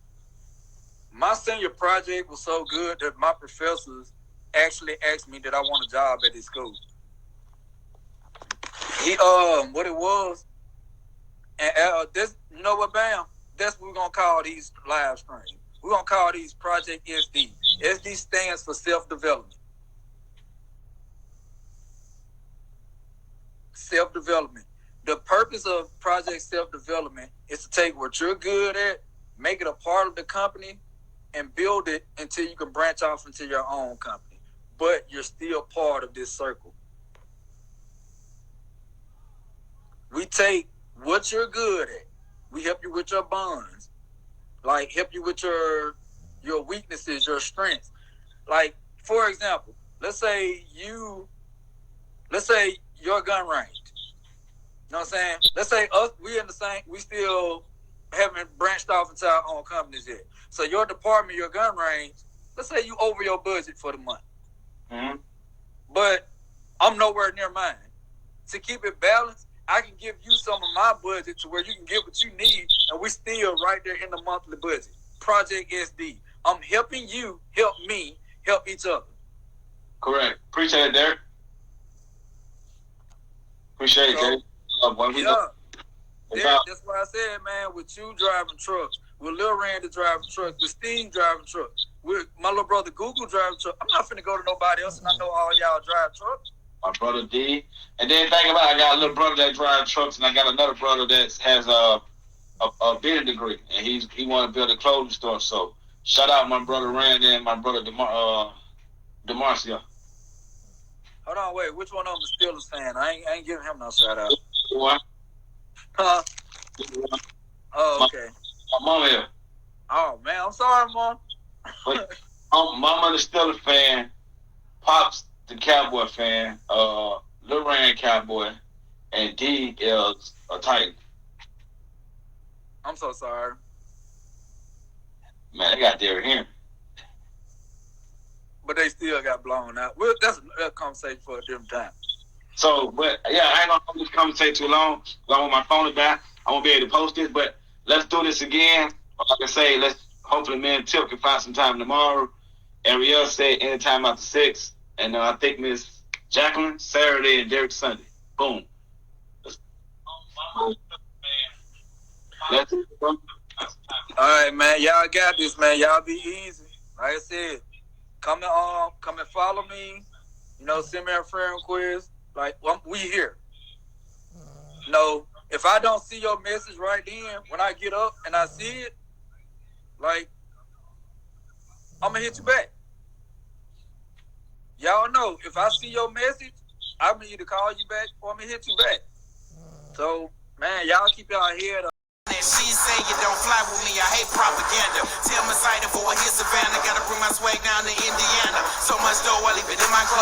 My senior project was so good that my professors actually asked me that I want a job at this school. What it was, and this, you know what, Bam? That's what we're gonna call these live streams. We're gonna call these Project SD. SD stands for self-development. Self-development. The purpose of Project Self-Development is to take what you're good at, make it a part of the company, and build it until you can branch off into your own company. But you're still part of this circle. We take what you're good at. We help you with your bonds. Like, help you with your weaknesses, your strengths. Like, for example, let's say your gun range. You know what I'm saying? Let's say we still haven't branched off into our own companies yet. So your department, your gun range, let's say you over your budget for the month. Mm-hmm. But I'm nowhere near mine. To keep it balanced, I can give you some of my budget to where you can get what you need, and we're still right there in the monthly budget. Project SD. I'm helping you, help me, help each other. Correct. Appreciate it, Derek. Appreciate it, Derek. That's why I said, man, with you driving trucks, with Lil Randy driving trucks, with Steve driving trucks, with my little brother Google driving trucks, I'm not finna go to nobody else, and I know all y'all drive trucks. My brother D. And then think about it, I got a little brother that drives trucks, and I got another brother that has a business degree, and he want to build a clothing store. So shout out my brother Randy and my brother DeMarcia. Hold on, wait. Which one of them is still a fan? I ain't giving him no shout out. What? Huh? Oh, okay. My mama here. Oh man, I'm sorry, Mom. But my mother's still a fan. Pops the Cowboy fan. Lil Rand Cowboy, and D is a Titan. I'm so sorry. Man, they got Derrick Henry. But they still got blown out. Well, that's a conversation for a different time. So, but yeah, I ain't gonna hold this conversation too long. I want my phone back. I won't be able to post this, but let's do this again. Like I say, let's hopefully me and Tip can find some time tomorrow. Ariel said anytime after 6. And I think Miss Jacqueline Saturday and Derek Sunday. Boom. That's it, bro. All right, man. Y'all got this, man. Y'all be easy. Like I said, come and follow me. You know, send me a friend request. Like, we here. You know, if I don't see your message right then, when I get up and I see it, like, I'm going to hit you back. Y'all know, if I see your message, I'm going to either call you back or I'm going to hit you back. So, man, y'all keep y'all head up. She say you don't fly with me, I hate propaganda. Tell me excited for a hit Savannah. Gotta bring my swag down to Indiana. So much dough, I leave it in my clothes.